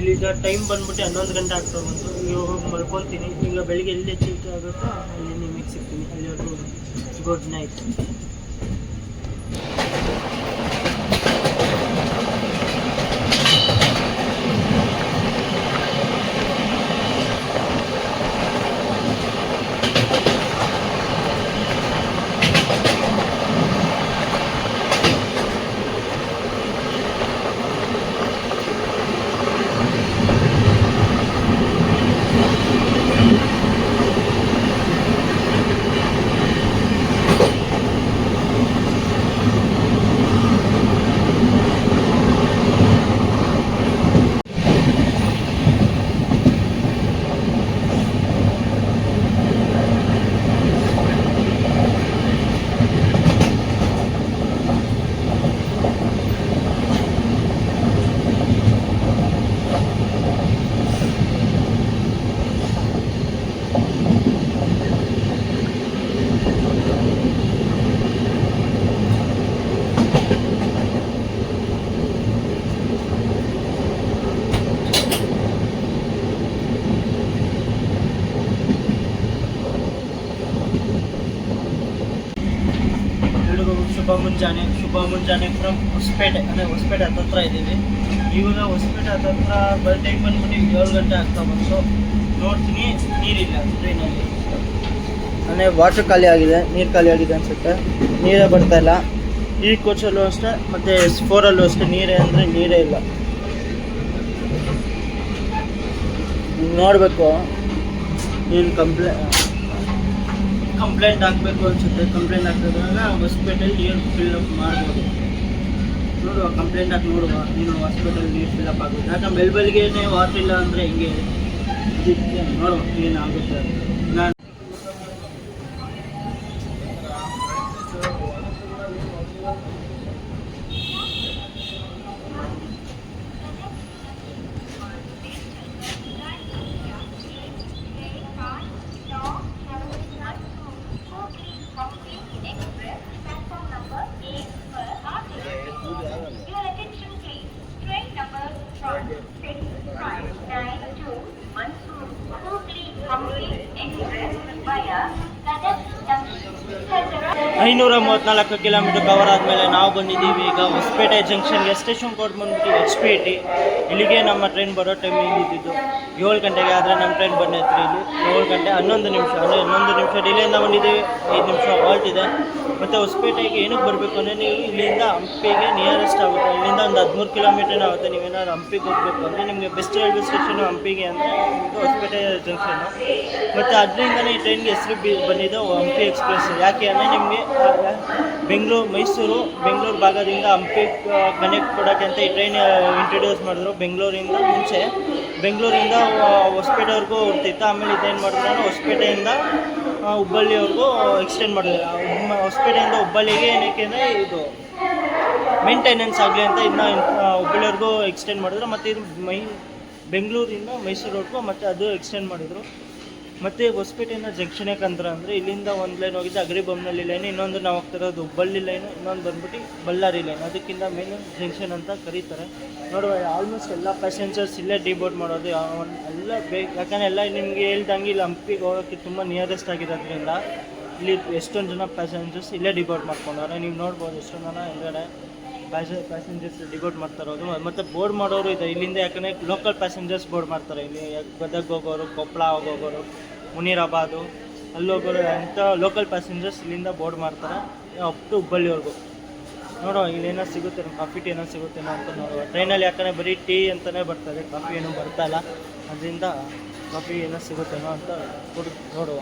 ಇಲ್ಲಿಗ ಟೈಮ್ ಬಂದ್ಬಿಟ್ಟು 11 ಗಂಟೆ ಆಗ್ತಾ ಬಂತು. ಇವಾಗ ಮಲ್ಕೊತೀನಿ. ಈಗ ಬೆಳಿಗ್ಗೆ ಎಲ್ಲಿ ಎಚ್ಚರಿಕೆ ಆಗುತ್ತೋ ಅಲ್ಲಿ ನಿಮಗೆ ಸಿಗ್ತೀನಿ. ಅಲ್ಲಿವರೆಗೂ ಗುಡ್ ನೈಟ್. ಮುಂಜಾನೆ, ಶುಭ ಮುಂಜಾನೆ ಫ್ರಮ್ ಹೊಸಪೇಟೆ, ಅಂದರೆ ಹೊಸಪೇಟೆ ಹತ್ತತ್ರ ಇದ್ದೀವಿ. ಇವಾಗ ಹೊಸಪೇಟೆ ಹತ್ತತ್ರ ಟೈಮ್ ಬಂದ್ಬಿಟ್ಟು 7 ಗಂಟೆ ಆಗ್ತಾ ಬಂತು. ನೋಡ್ತೀನಿ ನೀರಿಲ್ಲ ಟ್ರೈನಲ್ಲಿ, ಅಂದರೆ ವಾಟರ್ ಖಾಲಿ ಆಗಿದೆ, ನೀರು ಖಾಲಿ ಆಗಿದೆ ಅನಿಸುತ್ತೆ, ನೀರೇ ಬರ್ತಾಯಿಲ್ಲ. ಈ ಕೋಚಲ್ಲೂ ಅಷ್ಟೇ ಮತ್ತು S4ಅಲ್ಲೂ ಅಷ್ಟೇ ನೀರೇ ಅಂದರೆ ನೀರೇ ಇಲ್ಲ. ನೋಡಬೇಕು, ಇಲ್ಲಿ ಕಂಪ್ಲೇಂಟ್ ಹಾಕಬೇಕು ಅನಿಸುತ್ತೆ. ಕಂಪ್ಲೇಂಟ್ ಹಾಕಿದಾಗ ಹೊಸಪೇಟೆಯಲ್ಲಿ ನೀರು ಫಿಲ್ಲಪ್ ಮಾಡ್ಬೋದು. ನೋಡುವ, ಕಂಪ್ಲೇಂಟ್ ಹಾಕಿ ನೋಡುವ, ನೀನು ಹಾಸ್ಪಿಟಲ್ ನೀರು ಫಿಲ್ಲಪ್ ಆಗುತ್ತೆ. ಯಾಕಂದ್ರೆ ಬೆಳಬೆಳಿಗ್ಗೆ ವಾಟರ್ ಇಲ್ಲ ಅಂದರೆ ಹಿಂಗೆ ನೋಡುವ ಏನಾಗುತ್ತೆ. ನಾನು ಐನೂರ 34 ಕಿಲೋಮೀಟರ್ ಕವರ್ ಆದಮೇಲೆ ನಾವು ಬಂದಿದ್ದೀವಿ ಈಗ ಹೊಸಪೇಟೆ ಜಂಕ್ಷನ್ಗೆ. ಸ್ಟೇಷನ್ ಕೋಡ್ ಬಂದ್ಬಿಟ್ಟು HPT. ಇಲ್ಲಿಗೆ ನಮ್ಮ ಟ್ರೈನ್ ಬರೋ ಟೈಮ್ ಇದ್ದಿದ್ದು 7 ಗಂಟೆಗೆ, ಆದರೆ ನಮ್ಮ ಟ್ರೈನ್ ಬಂದೈತ್ರಿ ಇಲ್ಲಿ 7 ಗಂಟೆ 11 ನಿಮಿಷ, ಅಂದರೆ 11 ನಿಮಿಷ ಡಿಲೇಯಿಂದ ಬಂದಿದ್ದೀವಿ. 5 ನಿಮಿಷ ಹಾಲ್ಟ್ ಇದೆ. ಮತ್ತು ಹೊಸಪೇಟೆಗೆ ಏನಕ್ಕೆ ಬರಬೇಕು ಅಂದರೆ ನೀವು ಇಲ್ಲಿಂದ ಹಂಪಿಗೆ ನಿಯರೆಸ್ಟ್ ಆಗುತ್ತೆ. ಇಲ್ಲಿಂದ ಒಂದು 13 ಕಿಲೋಮೀಟರ್ ಆಗುತ್ತೆ. ನೀವೇನಾದ್ರು ಹಂಪಿಗೆ ಹೋಗಬೇಕು ಅಂದರೆ ನಿಮಗೆ ಬೆಸ್ಟ್ ರೈಲ್ವೆ ಸ್ಟೇಷನು ಹಂಪಿಗೆ ಅಂದರೆ ಹೊಸಪೇಟೆ ಜಂಕ್ಷನ್ನು. ಮತ್ತು ಅದರಿಂದನೇ ಈ ಟ್ರೈನ್ಗೆ ಹೆಸರು ಬಂದಿದ್ದು ಹಂಪಿ ಎಕ್ಸ್ಪ್ರೆಸ್. ಯಾಕೆ ಅಂದರೆ ನಿಮಗೆ ಬೆಂಗಳೂರು ಭಾಗದಿಂದ ಹಂಪಿ ಕನೆಕ್ಟ್ ಕೊಡೋಕ್ಕೆ ಅಂತ ಈ ಟ್ರೈನ್ ಇಂಟ್ರೊಡ್ಯೂಸ್ ಮಾಡಿದ್ರು. ಬೆಂಗಳೂರಿಂದ ಹೊಸಪೇಟೆವರೆಗೂ ಹೊರ್ತಿತ್ತು. ಆಮೇಲೆ ಇದೇನು ಮಾಡಿದ್ರು ಅಂದರೆ ಹೊಸಪೇಟೆಯಿಂದ ಹುಬ್ಬಳ್ಳಿವರೆಗೂ ಎಕ್ಸ್ಟೆಂಡ್ ಮಾಡಿದ್ರು. ಹೊಸಪೇಟೆಯಿಂದ ಹುಬ್ಬಳ್ಳಿಗೆ ಏನಕ್ಕೆ ಅಂದರೆ ಇದು ಮೇಂಟೆನೆನ್ಸ್ ಆಗಲಿ ಅಂತ ಇದನ್ನ ಹುಬ್ಬಳ್ಳಿವರೆಗೂ ಎಕ್ಸ್ಟೆಂಡ್ ಮಾಡಿದ್ರು. ಮತ್ತು ಇದು ಬೆಂಗಳೂರಿಂದ ಮೈಸೂರುವರೆಗೂ ಮತ್ತು ಅದು ಎಕ್ಸ್ಟೆಂಡ್ ಮಾಡಿದರು. ಮತ್ತು ಹೊಸಪೇಟೆಯಿಂದ ಜಂಕ್ಷನ್ ಯಾಕಂದ್ರೆ ಅಂದರೆ ಇಲ್ಲಿಂದ ಒಂದು ಲೈನ್ ಹೋಗಿದ್ದು ಅಗ್ರಿಬೊಮ್ಮನಹಳ್ಳಿ ಲೈನ್, ಇನ್ನೊಂದು ನಾವು ಹೋಗ್ತಿರೋದು ಹುಬ್ಬಳ್ಳಿ ಲೈನು, ಇನ್ನೊಂದು ಬಂದ್ಬಿಟ್ಟು ಬಳ್ಳಾರಿ ಲೈನ್. ಅದಕ್ಕಿಂತ ಮೇನ್ ಜಂಕ್ಷನ್ ಅಂತ ಕರೀತಾರೆ. ನೋಡುವ, ಆಲ್ಮೋಸ್ಟ್ ಎಲ್ಲ ಪ್ಯಾಸೆಂಜರ್ಸ್ ಇಲ್ಲೇ ಡಿಬೋರ್ಡ್ ಮಾಡೋದು ಎಲ್ಲ ಯಾಕಂದರೆ ಎಲ್ಲ ನಿಮಗೆ ಹೇಳ್ದಂಗೆ ಇಲ್ಲಿ ಹಂಪಿಗೆ ಹೋಗೋಕ್ಕೆ ತುಂಬ ನಿಯರೆಸ್ಟ್ ಆಗಿರೋದ್ರಿಂದ ಇಲ್ಲಿ ಎಷ್ಟೊಂದು ಜನ ಪ್ಯಾಸೆಂಜರ್ಸ್ ಇಲ್ಲೇ ಡಿಬೋರ್ಡ್ ಮಾಡ್ಕೊಂಡವ್ರೆ. ನೀವು ನೋಡ್ಬೋದು ಎಷ್ಟೊಂದು ಜನ ಹಿಂಗಡೆ ಪ್ಯಾಸೆಂಜರ್ಸ್ ಡಿಬೋರ್ಡ್ ಮಾಡ್ತಾ ಇರೋದು. ಮತ್ತು ಬೋರ್ಡ್ ಮಾಡೋರು ಇದೆ ಇಲ್ಲಿಂದ, ಯಾಕಂದರೆ ಲೋಕಲ್ ಪ್ಯಾಸೆಂಜರ್ಸ್ ಬೋರ್ಡ್ ಮಾಡ್ತಾರೆ. ಇಲ್ಲಿ ಗದಗ ಹೋಗೋರು, ಕೊಪ್ಪಳ ಹೋಗೋರು, ಮುನೀರಾಬಾದು ಅಲ್ಲಿ ಹೋಗೋರು ಅಂತ ಲೋಕಲ್ ಪ್ಯಾಸೆಂಜರ್ಸ್ ಇಲ್ಲಿಂದ ಬೋರ್ಡ್ ಮಾಡ್ತಾರೆ ಅಪ್ ಟು ಹುಬ್ಬಳ್ಳಿವರೆಗೂ. ನೋಡುವ, ಇಲ್ಲೇನೋ ಸಿಗುತ್ತೆ, ಕಾಫಿ ಟೀ ಏನೋ ಸಿಗುತ್ತೇನೋ ಅಂತ ನೋಡುವ. ಟ್ರೈನಲ್ಲಿ ಯಾಕಂದರೆ ಬರೀ ಟೀ ಅಂತಲೇ ಬರ್ತದೆ, ಕಾಫಿ ಏನೂ ಬರ್ತಾಯಿಲ್ಲ. ಅದರಿಂದ ಕಾಫಿ ಏನೋ ಸಿಗುತ್ತೇನೋ ಅಂತ ನೋಡುವ.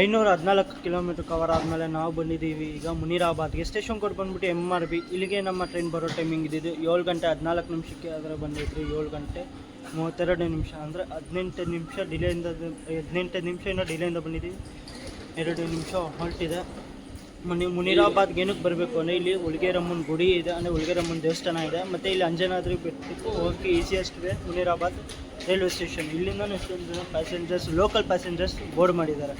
514 ಕಿಲೋಮೀಟ್ರ್ ಕವರ್ ಆದಮೇಲೆ ನಾವು ಬಂದಿದ್ದೀವಿ ಈಗ ಮುನಿರಾಬಾದ್ಗೆ. ಸ್ಟೇಷನ್ ಕೋಡ್ ಬಂದುಬಿಟ್ಟು MRB. ಇಲ್ಲಿಗೆ ನಮ್ಮ ಟ್ರೈನ್ ಬರೋ ಟೈಮಿಂಗ್ ಇದ್ದಿದ್ದು 7 ಗಂಟೆ 14 ನಿಮಿಷಕ್ಕೆ. ಅದರ ಬಂದಿದ್ರಿ 7 ಗಂಟೆ 32 ನಿಮಿಷ, ಅಂದರೆ 18 ನಿಮಿಷ ಡಿಲೇಯಿಂದ 18 ನಿಮಿಷದಿಂದ ಡಿಲೇಯಿಂದ ಬಂದಿದ್ದೀವಿ. 2 ನಿಮಿಷ ಹೊರಟಿದೆ. ಮುನಿರಾಬಾದ್ಗೆ ಏನಕ್ಕೆ ಬರಬೇಕು ಅಂದರೆ ಇಲ್ಲಿ ಉಳ್ಗೆರಮ್ಮನ ಗುಡಿ ಇದೆ, ಅಂದರೆ ಉಳ್ಗೆರಮ್ಮನ ದೇವಸ್ಥಾನ ಇದೆ, ಮತ್ತು ಇಲ್ಲಿ ಅಂಜನಾದ್ರಿ ಬೆಟ್ಟಕ್ಕೆ ಹೋಗೋಕ್ಕೆ easiest way Munirabad railway station. ಇಲ್ಲಿಂದ ಎಷ್ಟೊಂದು ಜನ ಪ್ಯಾಸೆಂಜರ್ಸ್, ಲೋಕಲ್ ಪ್ಯಾಸೆಂಜರ್ಸ್ ಬೋರ್ಡ್ ಮಾಡಿದ್ದಾರೆ.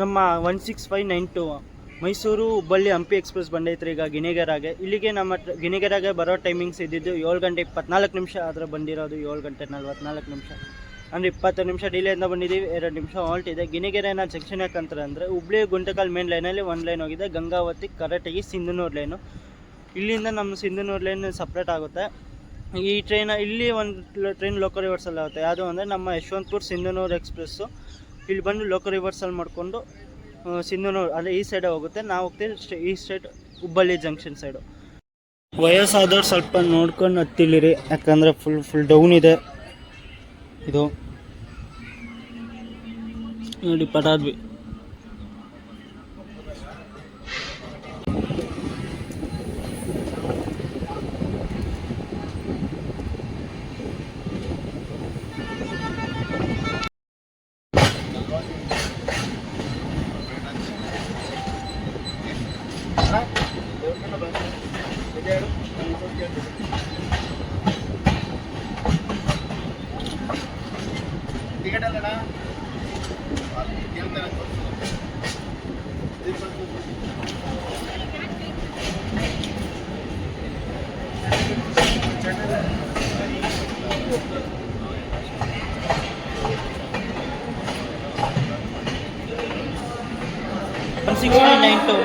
ನಮ್ಮ 16592 ಮೈಸೂರು ಹುಬ್ಬಳ್ಳಿ ಹಂಪಿ ಎಕ್ಸ್ಪ್ರೆಸ್ ಬಂದೈತ್ರಿ ಈಗ ಗಿಣಿಗೆರಾಗೆ. ಇಲ್ಲಿಗೆ ನಮ್ಮ ಗಿಣಿಗೆರಾಗೆ ಬರೋ ಟೈಮಿಂಗ್ಸ್ ಇದ್ದಿದ್ದು 7 ಗಂಟೆ 24 ನಿಮಿಷ, ಆದರೆ ಬಂದಿರೋದು 7 ಗಂಟೆ 44 ನಿಮಿಷ, ಅಂದರೆ 20 ನಿಮಿಷ ಡಿಲೇಯಿಂದ ಬಂದಿದ್ದೀವಿ. 2 ನಿಮಿಷ ಹಾಲ್ಟ್ ಇದೆ. ಗಿಣಿಗೆರೆನ ಜಂಕ್ಷನ್ ಯಾಕಂತಾರೆ ಅಂದರೆ ಹುಬ್ಳಿ ಗುಂಟಕಲ್ ಮೇನ್ ಲೈನಲ್ಲಿ 1 ಲೈನ್ ಹೋಗಿದೆ, ಗಂಗಾವತಿ ಕರೆಕ್ಟಾಗಿ ಸಿಂಧನೂರು ಲೈನು. ಇಲ್ಲಿಂದ ನಮ್ಮ ಸಿಂಧನೂರು ಲೈನ್ ಸಪ್ರೇಟ್ ಆಗುತ್ತೆ. ಈ ಟ್ರೈನ್ ಇಲ್ಲಿ ಒಂದು ಟ್ರೈನ್ ಲೋಕಲ್ ರಿವರ್ಸಲ್ ಆಗುತ್ತೆ, ಯಾವುದು ಅಂದರೆ ನಮ್ಮ ಯಶವಂತಪುರ ಸಿಂಧನೂರು ಎಕ್ಸ್ಪ್ರೆಸ್ಸು. ಇಲ್ಲಿ ಬಂದು ಲೋಕಲ್ ರಿವರ್ಸಲ್ ಮಾಡಿಕೊಂಡು ಸಿಂಧನೂರು ಅಂದರೆ ಈ ಸೈಡೇ ಹೋಗುತ್ತೆ. ನಾವು ಹೋಗ್ತೀವಿ ಈ ಸೈಡ್ ಹುಬ್ಬಳ್ಳಿ ಜಂಕ್ಷನ್ ಸೈಡು. ವಯಸ್ಸಾದವ್ರು ಸ್ವಲ್ಪ ನೋಡ್ಕೊಂಡು ಹತ್ತಿಲ್ಲಿರಿ, ಯಾಕಂದರೆ ಫುಲ್ ಡೌನ್ ಇದೆ ಇದು ನೋಡಿ ಪಟಾದ್ವಿ.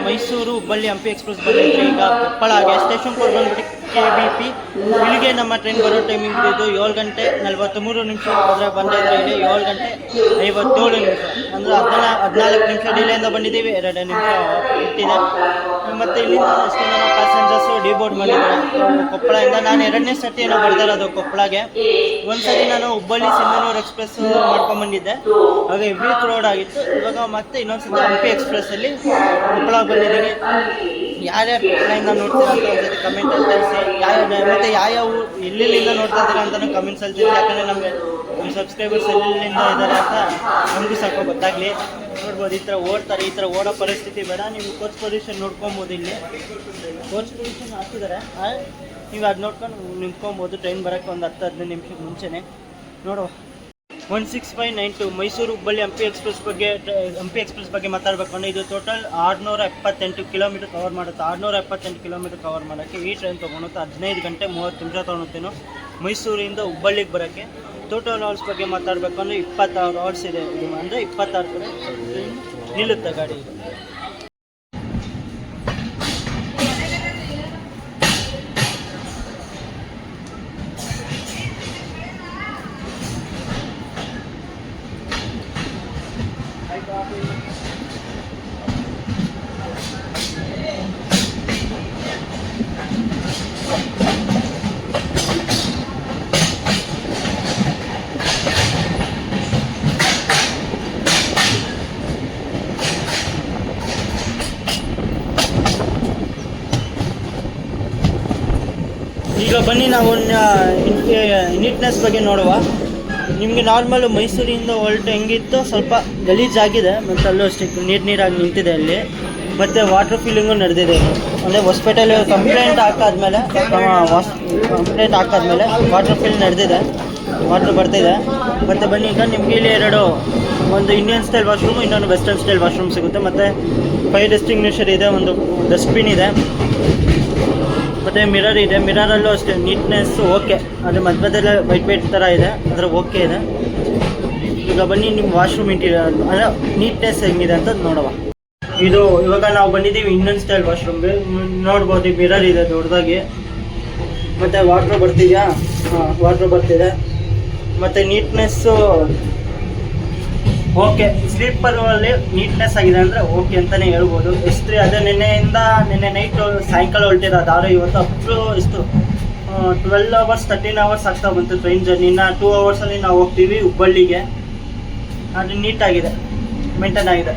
ಮೈಸೂರು ಹುಬ್ಬಳ್ಳಿ ಹಂಪಿ ಎಕ್ಸ್ಪ್ರೆಸ್ ಬಂದಿತ್ತು ಈಗ ಕೊಪ್ಪಳಗೆ. ಸ್ಟೇಷನ್ ಕೋಡ್ ಬಂದ್ಬಿಟ್ಟು KBP. ಇಲ್ಲಿಗೆ ನಮ್ಮ ಟ್ರೈನ್ ಬರೋ ಟೈಮಿಂಗ್ ಇದು 7 ಗಂಟೆ 43 ನಿಮಿಷ, ಆದರೆ ಬಂದಿದ್ರೆ ಇಲ್ಲಿ 7 ಗಂಟೆ 57 ನಿಮಿಷ, ಅಂದರೆ 14 ನಿಮಿಷ ಡಿಲೇಯಿಂದ ಬಂದಿದ್ದೀವಿ. 2 ನಿಮಿಷ ಇಟ್ಟಿದೆ. ಮತ್ತು ಇಲ್ಲಿಂದ ಎಷ್ಟು ಜನ ಪ್ಯಾಸೆಂಜರ್ಸು ಡಿಬೋರ್ಡ್ ಮಾಡಿದ್ದಾರೆ ಕೊಪ್ಪಳದಿಂದ. ನಾನು 2ನೇ ಸತಿ ಏನೋ ಬರ್ದಿರೋದು ಕೊಪ್ಪಳಗೆ. ಒಂದ್ಸತಿ ನಾನು ಹುಬ್ಬಳ್ಳಿ ಸಿಂಧನೂರು ಎಕ್ಸ್ಪ್ರೆಸ್ ಮಾಡ್ಕೊಂಬಂದಿದ್ದೆ, ಆಗ ಹೆವಿ ರೋಡ್ ಆಗಿತ್ತು. ಇವಾಗ ಮತ್ತೆ ಇನ್ನೊಂದ್ಸತಿ ಹಂಪಿ ಎಕ್ಸ್ಪ್ರೆಸ್ಸಲ್ಲಿ ಕೊಪ್ಪಳ ಬಂದಿದ್ದೀನಿ. ಯಾರ್ಯಾರು ಕೊಪ್ಪಳದಿಂದ ನೋಡ್ತೀರಾ ಅಂತ ಒಂದ್ಸತಿ ಕಮೆಂಟಲ್ಲಿ ತಿಳಿಸಿ. ಮತ್ತು ಯಾವ್ಯಾವ ಎಲ್ಲೆಲ್ಲಿಂದ ನೋಡ್ತಾ ಇದ್ದೀರಾ ಅಂತಲೂ ಕಮೆಂಟ್ಸಲ್ಲಿ ತಿಳಿಸಿ, ಯಾಕಂದರೆ ನಮ್ಮ ಸಬ್ಸ್ಕ್ರೈಬರ್ಸ್ ಎಲ್ಲೆಲ್ಲಿಂದ ಇದ್ದಾರೆ ಅಂತ ನಮಗೂ ಸಾಕು ಗೊತ್ತಾಗಲಿ. ನೋಡ್ಬೋದು ಈ ಥರ ಓಡ್ತಾರೆ, ಈ ಥರ ಓಡೋ ಪರಿಸ್ಥಿತಿ ಬೇಡ. ನೀವು ಕೋಚ್ ಪೊಸಿಷನ್ ನೋಡ್ಕೊಬೋದು. ಇಲ್ಲಿ ಕೋಚ್ ಪೊಸಿಷನ್ ಹಾಕಿದ್ದಾರೆ, ನೀವು ಅದು ನೋಡ್ಕೊಂಡು ನಿಂತ್ಕೊಬೋದು. ಟ್ರೈನ್ ಬರೋಕ್ಕೆ ಒಂದು 10-15 ನಿಮಿಷಕ್ಕೆ ಮುಂಚೆನೇ ನೋಡುವ. 16592 ಮೈಸೂರು ಹುಬ್ಬಳ್ಳಿ ಹಂಪಿ ಎಕ್ಸ್ಪ್ರೆಸ್ ಬಗ್ಗೆ ಮಾತಾಡಬೇಕು ಅಂದರೆ ಇದು ಟೋಟಲ್ 678 ಕಿಲೋಮೀಟರ್ ಕವರ್ ಮಾಡುತ್ತೆ. 678 ಕಿಲೋಮೀಟರ್ ಕವರ್ ಮಾಡೋಕ್ಕೆ ಈ ಟ್ರೈನ್ ತೊಗೊಳುತ್ತೆ 15 ಗಂಟೆ 30 ನಿಮಿಷ ತೊಗೊಳುತ್ತೇನೋ ಮೈಸೂರಿಂದ ಹುಬ್ಬಳ್ಳಿಗೆ ಬರೋಕ್ಕೆ. ಟೋಟಲ್ ಅವರ್ಸ್ ಬಗ್ಗೆ ಮಾತಾಡಬೇಕು ಅಂದರೆ 26 ಅವರ್ಸ್ ಇದೆ. ಇದು ಅಂದರೆ 26 ಕಡೆ ನಿಲ್ಲುತ್ತೆ ಗಾಡಿ. ಇದು ಈಗ ಬನ್ನಿ ನಾವು ನೀಟ್ನೆಸ್ ಬಗ್ಗೆ ನೋಡುವ. ನಿಮಗೆ ನಾರ್ಮಲ್ ಮೈಸೂರಿಂದ ಹೊರಟು ಹೆಂಗಿತ್ತು ಸ್ವಲ್ಪ ಗಲೀಜಾಗಿದೆ, ಮತ್ತು ಅಲ್ಲೂ ಅಷ್ಟೇ ನೀರಾಗಿ ನಿಂತಿದೆ ಅಲ್ಲಿ. ಮತ್ತು ವಾಟ್ರ್ ಫಿಲ್ಲಿಂಗು ನಡೆದಿದೆ. ಅಂದರೆ ಹೊಸಪೇಟೆಯಲ್ಲಿ ಕಂಪ್ಲೇಂಟ್ ಹಾಕಾದ್ಮೇಲೆ ವಾಟ್ರ್ ಫಿಲ್ ನಡೆದಿದೆ, ವಾಟ್ರ್ ಬರ್ತಿದೆ. ಮತ್ತು ಬನ್ನಿ ಈಗ ನಿಮಗೆ ಇಲ್ಲಿ ಎರಡು, ಒಂದು ಇಂಡಿಯನ್ ಸ್ಟೈಲ್ ವಾಶ್ರೂಮು, ಇನ್ನೊಂದು ವೆಸ್ಟರ್ನ್ ಸ್ಟೈಲ್ ವಾಶ್ರೂಮ್ ಸಿಗುತ್ತೆ. ಮತ್ತು ಫೈರ್ ಎಕ್ಸ್ಟಿಂಗ್ವಿಷರ್ ಇದೆ, ಒಂದು ಡಸ್ಟ್ಬಿನ್ ಇದೆ, ಮತ್ತು ಮಿರರ್ ಇದೆ. ಮಿರರಲ್ಲೂ ಅಷ್ಟೇ ನೀಟ್ನೆಸ್ಸು ಓಕೆ, ಅದು ಮಧ್ಯದಲ್ಲೇ ವೈಟ್ ಥರ ಇದೆ, ಅದರ ಓಕೆ ಇದೆ. ಈಗ ಬನ್ನಿ ನಿಮ್ಮ ವಾಶ್ರೂಮ್ ಇಂಟೀರಿಯರ್ ಅಂದರೆ ನೀಟ್ನೆಸ್ ಹೆಂಗಿದೆ ಅಂತ ನೋಡುವ. ಇದು ಇವಾಗ ನಾವು ಬಂದಿದ್ದೀವಿ ಇಂಡಿಯನ್ ಸ್ಟೈಲ್ ವಾಶ್ರೂಮ್ಗೆ. ನೋಡ್ಬೋದು ಈ ಮಿರರ್ ಇದೆ ದೊಡ್ಡದಾಗಿ, ಮತ್ತು ವಾಟ್ರ್ ಬರ್ತಿದೆಯಾ? ವಾಟ್ರ್ ಬರ್ತಿದೆ. ಮತ್ತು ನೀಟ್ನೆಸ್ಸು ಓಕೆ, ಸ್ಲೀಪರಲ್ಲಿ ನೀಟ್ನೆಸ್ ಆಗಿದೆ ಅಂದರೆ ಓಕೆ ಅಂತಲೇ ಹೇಳ್ಬೋದು. ಎಷ್ಟು ಅದೇ ನಿನ್ನೆ ನೈಟು ಸಾಯಂಕಾಲ ಹೊರಟಿರೋದು, ಆರು ಇವತ್ತು ಅಪ್ಟು ಎಷ್ಟು 12 hours 13 hours ಆಗ್ತಾ ಬಂತು ಟ್ರೈನ್ ಜರ್ನಿ. ಇನ್ನು 2 hours ನಾವು ಹೋಗ್ತೀವಿ ಹುಬ್ಬಳ್ಳಿಗೆ. ಅದು ನೀಟಾಗಿದೆ, ಮೇಂಟೈನ್ ಆಗಿದೆ.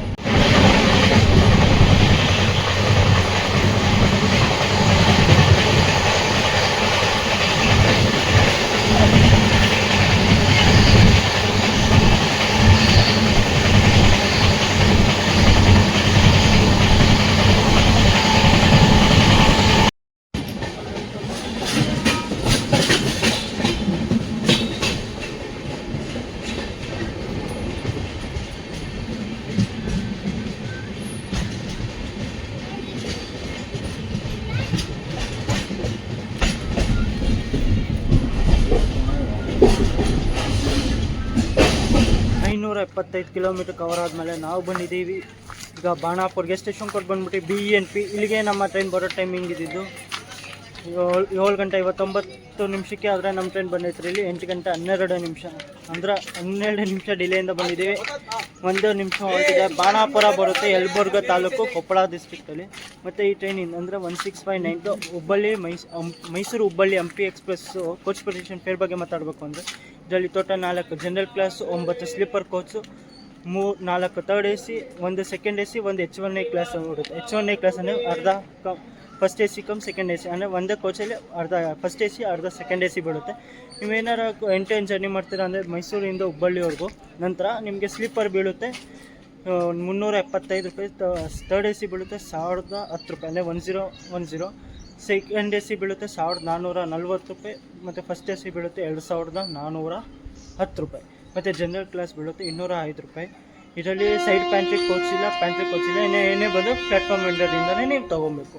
ಕಿಲೋಮೀಟರ್ ಕವರ್ ಆದಮೇಲೆ ನಾವು ಬಂದಿದ್ದೀವಿ ಈಗ ಬಾಣಾಪುರ್ಗೆ. ಸ್ಟೇಷನ್ ಕೊಟ್ಟು ಬಂದ್ಬಿಟ್ಟು BNP. ಇಲ್ಲಿಗೆ ನಮ್ಮ ಟ್ರೈನ್ ಬರೋ ಟೈಮಿಂಗ್ ಇದ್ದಿದ್ದು 7:59 ಆದರೆ ನಮ್ಮ ಟ್ರೈನ್ ಬಂದೈತ್ರಿ ಇಲ್ಲಿ 8:12 ಅಂದರೆ 12 ನಿಮಿಷ ಡಿಲೇಯಿಂದ ಬಂದಿದ್ದೀವಿ. 1 ನಿಮಿಷ ಹೊರಟಿದೆ. ಬಾಣಾಪುರ ಬರುತ್ತೆ, ಯಲಬುರ್ಗಾ ತಾಲೂಕು, ಕೊಪ್ಪಳ ಡಿಸ್ಟ್ರಿಕ್ಟಲ್ಲಿ. ಮತ್ತು ಈ ಟ್ರೈನಿಂದ ಅಂದರೆ 1659 Hubballi Mysuru Hubballi Hampi express coach position fair ಬಗ್ಗೆ ಮಾತಾಡಬೇಕು ಅಂದರೆ ಇದರಲ್ಲಿ total 4 general class, 9 sleeper coach, 4 third AC, 1 second AC, 1 H1A class ಬರುತ್ತೆ. H1A ಕ್ಲಾಸ್ ಅಂದರೆ ಅರ್ಧ first AC come second AC, ಅಂದರೆ ಒಂದೇ ಕೋಚಲ್ಲಿ ಅರ್ಧ ಫಸ್ಟ್ AC ಅರ್ಧ ಸೆಕೆಂಡ್ AC ಬೀಳುತ್ತೆ. ನೀವೇನಾರು ಎಂಟು ಜರ್ನಿ ಮಾಡ್ತೀರಾ ಅಂದರೆ ಮೈಸೂರಿಂದ ಹುಬ್ಬಳ್ಳಿವರೆಗೂ, ನಂತರ ನಿಮಗೆ ಸ್ಲೀಪರ್ ಬೀಳುತ್ತೆ 375 ರೂಪಾಯಿ. ಥರ್ಡ್ AC ಬೀಳುತ್ತೆ 1010 ರೂಪಾಯಿ, ಅಂದರೆ 1010. ಸೆಕೆಂಡ್ AC ಬೀಳುತ್ತೆ 1440 ರೂಪಾಯಿ, ಮತ್ತು ಫಸ್ಟ್ AC ಬೀಳುತ್ತೆ 2410 ರೂಪಾಯಿ, ಮತ್ತು ಜನರಲ್ ಕ್ಲಾಸ್ ಬೀಳುತ್ತೆ 205 ರೂಪಾಯಿ. ಇದರಲ್ಲಿ ಸೈಡ್ ಪ್ಯಾಂಟ್ರಿ ಕೋಚ್ ಇಲ್ಲ, ಏನೇ ಬಂದು ಪ್ಲ್ಯಾಟ್ಫಾರ್ಮ್ ವೆಂಡರಿಂದನೇ ನೀವು ತೊಗೊಬೇಕು.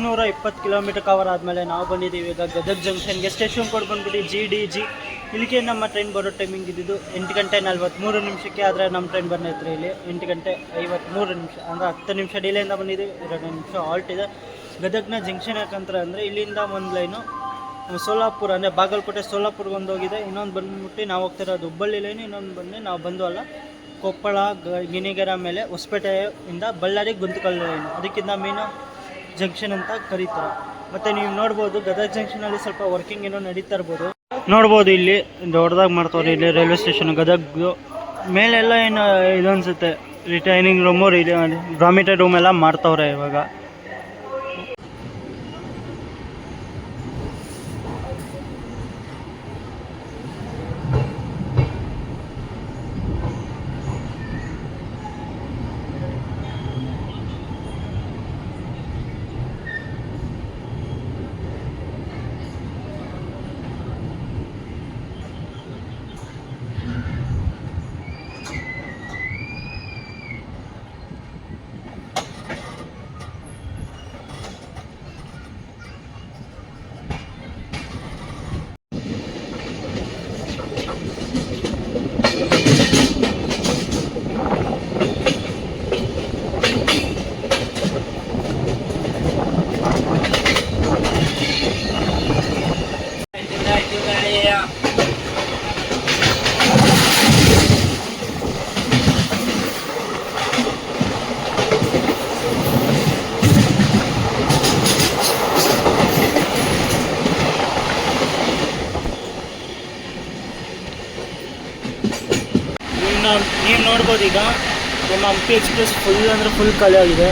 ನೂರ 20 ಕಿಲೋಮೀಟರ್ ಕವರ್ ಆದಮೇಲೆ ನಾವು ಬಂದಿದ್ದೀವಿ ಈಗ ಗದಗ ಜಂಕ್ಷನ್ಗೆ. ಸ್ಟೇಷನ್ ಕೊಟ್ಟು ಬಂದ್ಬಿಟ್ಟು GDG. ಇಲ್ಲಿಗೆ ನಮ್ಮ ಟ್ರೈನ್ ಬರೋ ಟೈಮಿಂಗ್ ಇದ್ದಿದ್ದು 8:43 ಆದರೆ ನಮ್ಮ ಟ್ರೈನ್ ಬಂದೈತ್ರಿ ಇಲ್ಲಿ 8:53, ಅಂದರೆ 10 ನಿಮಿಷ ಡಿಲೇಯಿಂದ ಬಂದಿದ್ದೀವಿ. 2 ನಿಮಿಷ ಹಾಲ್ಟ್ ಇದೆ. ಗದಗ್ನ ಜಂಕ್ಷನ್ ಯಾಕಂತಾರೆ ಅಂದರೆ ಇಲ್ಲಿಂದ ಒಂದು ಲೈನು ಸೋಲಾಪುರ, ಅಂದರೆ ಬಾಗಲಕೋಟೆ ಸೋಲಾಪುರ್ಗೆ ಒಂದು ಹೋಗಿದೆ, ಇನ್ನೊಂದು ಬಂದ್ಬಿಟ್ಟು ನಾವು ಹೋಗ್ತಿರೋದು ಹುಬ್ಬಳ್ಳಿ ಲೈನು, ಇನ್ನೊಂದು ನಾವು ಬಂದು ಅಲ್ಲ ಕೊಪ್ಪಳ ಗಿಣಿಗೆರೆ ಮೇಲೆ ಹೊಸಪೇಟೆಯಿಂದ ಬಳ್ಳಾರಿ ಗುಂತಕಲ್ ಲೈನು, ಅದಕ್ಕಿಂತ ಮೇನು ಜಂಕ್ಷನ್ ಅಂತ ಕರೀತಾರೆ. ಮತ್ತು ನೀವು ನೋಡ್ಬೋದು ಗದಗ ಜಂಕ್ಷನಲ್ಲಿ ಸ್ವಲ್ಪ ವರ್ಕಿಂಗ್ ಏನೋ ನಡೀತಾ ಇರ್ಬೋದು. ನೋಡ್ಬೋದು ಇಲ್ಲಿ ದೊಡ್ಡದಾಗಿ ಮಾಡ್ತಾವ್ರೆ ಇಲ್ಲಿ ರೈಲ್ವೆ ಸ್ಟೇಷನ್ ಗದಗ ಮೇಲೆಲ್ಲ ಏನು ಇದು ಅನಿಸುತ್ತೆ ರಿಟೈನಿಂಗ್ ರೂಮು, ಡಾರ್ಮಿಟರಿ ರೂಮ್ ಎಲ್ಲ ಮಾಡ್ತಾವ್ರೆ ಇವಾಗ. ನೀವು ನೋಡ್ಬೋದು ಈಗ ನಮ್ಮ ಹಂಪಿ ಎಕ್ಸ್ಪ್ರೆಸ್ ಫುಲ್ ಅಂದರೆ ಫುಲ್ ಖಾಲಿ ಆಗಿದೆ.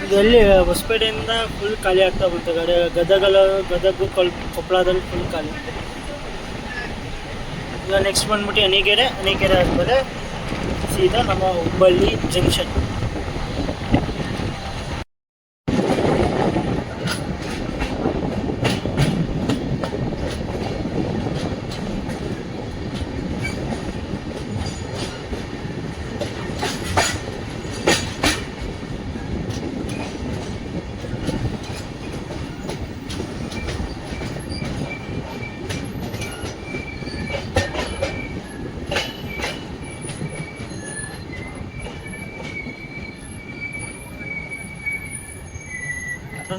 ಇದೆಲ್ಲಿ ಹೊಸಪೇಟೆಯಿಂದ ಫುಲ್ ಖಾಲಿ ಆಗ್ತಾ ಬಂತು. ಗದಗ ಕೊಪ್ಪಳದಲ್ಲಿ ಫುಲ್ ಖಾಲಿ. ಈಗ ನೆಕ್ಸ್ಟ್ ಬಂದ್ಬಿಟ್ಟು ಅಣಿಗೆರೆ ಆದಮೇಲೆ ಸೀದಾ ನಮ್ಮ ಹುಬ್ಬಳ್ಳಿ ಜಂಕ್ಷನ್.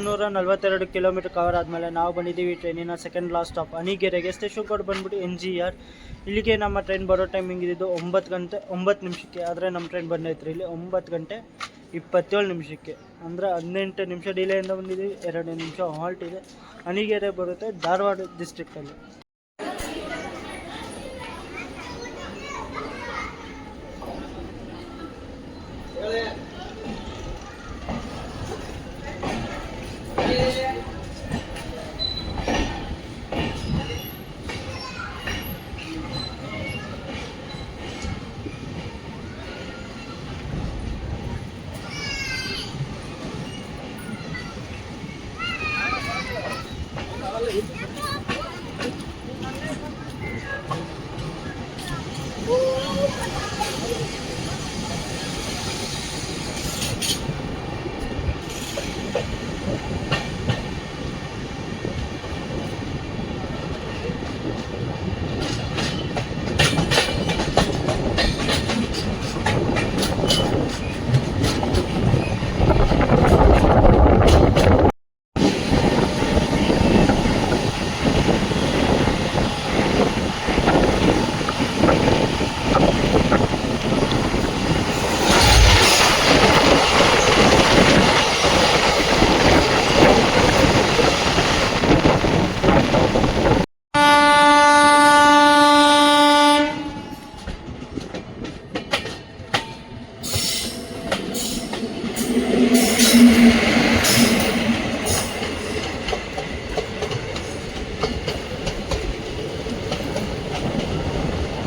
ನೂರ 42 ಕವರ್ ಆದಮೇಲೆ ನಾವು ಬಂದಿದ್ದೀವಿ ಟ್ರೈನಿನ ಸೆಕೆಂಡ್ ಲಾಸ್ಟ್ ಸ್ಟಾಪ್ ಅಣಿಗೆರೆಗೆ. ಸ್ಟೇಷನ್ ಕೋಡ್ ಬಂದ್ಬಿಟ್ಟು NGR. ಇಲ್ಲಿಗೆ ನಮ್ಮ ಟ್ರೈನ್ ಬರೋ ಟೈಮಿಂಗ್ ಇದ್ದಿದ್ದು 9 ನಿಮಿಷಕ್ಕೆ. ಆದರೆ ನಮ್ಮ ಟ್ರೈನ್ ಬಂದೈತ್ರಿ ಇಲ್ಲಿ 9:27 ಅಂದರೆ 18 ನಿಮಿಷ ಡಿಲೇಯಿಂದ ಬಂದಿದ್ದೀವಿ. 2 ನಿಮಿಷ ಹಾಲ್ಟ್ ಇದೆ. ಅಣಿಗೆರೆ ಬರುತ್ತೆ ಧಾರವಾಡ ಡಿಸ್ಟ್ರಿಕ್ಟಲ್ಲಿ.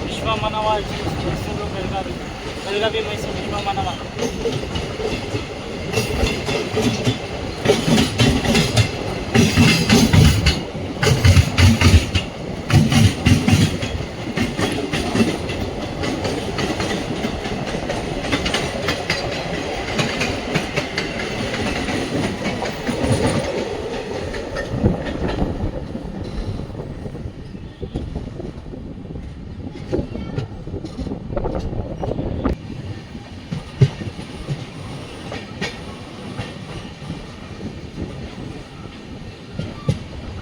Vishwamanava Mysuru Belagavi Mysuru Vishwamanava.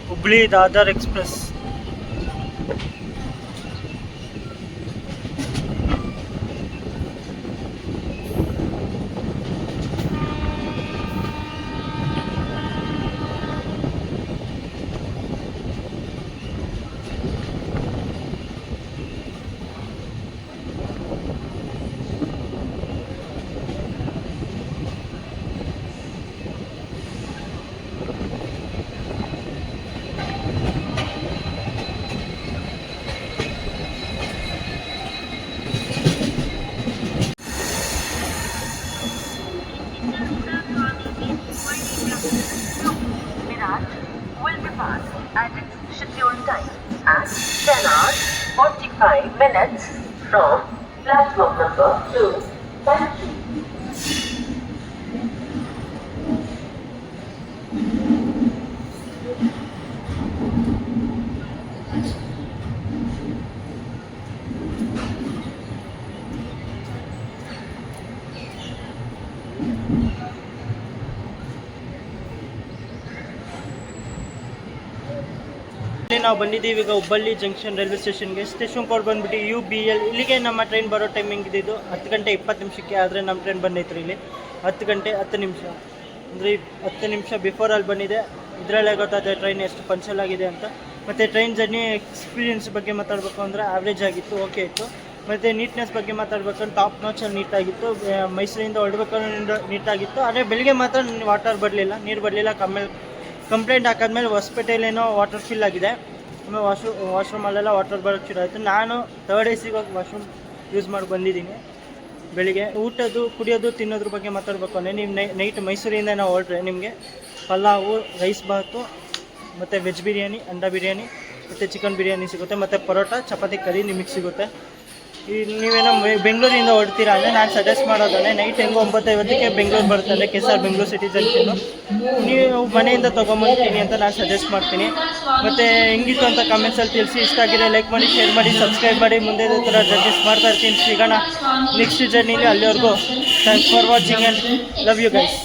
Hubli Dadar express. Will be passed at its scheduled time at 10 hours 45 minutes from platform number 2. Thank you. ನಾವು ಬಂದಿದ್ದೀವಿ ಈಗ ಹುಬ್ಬಳ್ಳಿ ಜಂಕ್ಷನ್ ರೈಲ್ವೆ ಸ್ಟೇಷನ್ಗೆ. ಸ್ಟೇಷನ್ ಕೋಡ್ ಬಂದುಬಿಟ್ಟು UBL. ಇಲ್ಲಿಗೆ ನಮ್ಮ ಟ್ರೈನ್ ಬರೋ ಟೈಮಿಂಗ್ ಇದ್ದಿದ್ದು 10 ಗಂಟೆ 20 ನಿಮಿಷಕ್ಕೆ. ಆದರೆ ನಮ್ಮ ಟ್ರೈನ್ ಬಂದೈತ್ರಿ ಇಲ್ಲಿ 10 ಗಂಟೆ 10 ನಿಮಿಷ, ಅಂದರೆ 10 ನಿಮಿಷ ಬಿಫೋರ್ ಅಲ್ಲಿ ಬಂದಿದೆ. ಇದರಲ್ಲೇ ಗೊತ್ತಾಗುತ್ತೆ ಟ್ರೈನ್ ಎಷ್ಟು ಪಂಚಲ್ ಆಗಿದೆ ಅಂತ. ಮತ್ತು ಟ್ರೈನ್ ಜರ್ನಿ ಎಕ್ಸ್ಪೀರಿಯನ್ಸ್ ಬಗ್ಗೆ ಮಾತಾಡಬೇಕು ಅಂದರೆ ಆವ್ರೇಜ್ ಆಗಿತ್ತು, ಓಕೆ ಇತ್ತು. ಮತ್ತು ನೀಟ್ನೆಸ್ ಬಗ್ಗೆ ಮಾತಾಡ್ಬೇಕಂದ್ರೆ ಟಾಪ್ ನಾಚಲ್ಲಿ ನೀಟಾಗಿತ್ತು. ಮೈಸೂರಿಂದ ಹೊರಡ್ಬೇಕಾದ್ರೆ ನೀಟಾಗಿತ್ತು. ಆದರೆ ಬೆಳಿಗ್ಗೆ ಮಾತ್ರ ವಾಟರ್ ಬರಲಿಲ್ಲ, ನೀರು ಬರಲಿಲ್ಲ. ಕಂಪ್ಲೇಂಟ್ ಹಾಕಾದ್ಮೇಲೆ ಹೊಸಪೇಟೆಯಲ್ಲೇನೋ ವಾಟರ್ ಫಿಲ್ ಆಗಿದೆ. ಆಮೇಲೆ ವಾಶ್ರೂಮಲ್ಲೆಲ್ಲ ವಾಟರ್ ಬರೋಕ್ಕೆ ಶುರು ಆಯಿತು. ನಾನು 3rd AC ಹೋಗಿ ವಾಶ್ರೂಮ್ ಯೂಸ್ ಮಾಡಿ ಬಂದಿದ್ದೀನಿ. ಬೆಳಿಗ್ಗೆ ಊಟದ್ದು ಕುಡಿಯೋದು ತಿನ್ನೋದ್ರ ಬಗ್ಗೆ ಮಾತಾಡಬೇಕು ಅಂದರೆ ನೀವು ನೈಟ್ ಮೈಸೂರಿಂದ ನಾವು ಹೊರಟ್ರೆ ನಿಮಗೆ ಪಲಾವು, ರೈಸ್ ಬಾತು ಮತ್ತು ವೆಜ್ ಬಿರಿಯಾನಿ, ಅಂಡಾ ಬಿರಿಯಾನಿ ಮತ್ತು ಚಿಕನ್ ಬಿರಿಯಾನಿ ಸಿಗುತ್ತೆ. ಮತ್ತು ಪರೋಟ, ಚಪಾತಿ, ಕರಿ ನಿಮಗೆ ಸಿಗುತ್ತೆ. ಈ ನೀವೇನೋ ಬೆಂಗಳೂರಿಂದ ಹೊರಡ್ತೀರಾ ಅಂದರೆ ನಾನು ಸಜೆಸ್ಟ್ ಮಾಡೋದಾದರೆ ನೈಟ್ ಹೆಂಗೋ 9:50ಕ್ಕೆ ಬೆಂಗಳೂರು ಬರ್ತದೆ, KSR ಬೆಂಗಳೂರು ಸಿಟಿ ಜಂಕ್ಷನ್ನು. ನೀವು ಮನೆಯಿಂದ ತೊಗೊಂಬರ್ತೀನಿ ಅಂತ ನಾನು ಸಜೆಸ್ಟ್ ಮಾಡ್ತೀನಿ. ಮತ್ತು ಹೆಂಗಿತ್ತು ಅಂತ ಕಮೆಂಟ್ಸಲ್ಲಿ ತಿಳಿಸಿ. ಇಷ್ಟ ಆಗಿದೆ ಲೈಕ್ ಮಾಡಿ, ಶೇರ್ ಮಾಡಿ, ಸಬ್ಸ್ಕ್ರೈಬ್ ಮಾಡಿ. ಮುಂದೆ ಇದೇ ಥರ ಜರ್ನೀಸ್ ಮಾಡ್ತಾ ಇರ್ತೀನಿ. ಸಿಗೋಣ ನೆಕ್ಸ್ಟ್ ಜರ್ನಿಲಿ. ಅಲ್ಲಿವರೆಗೂ thanks for watching and love you guys.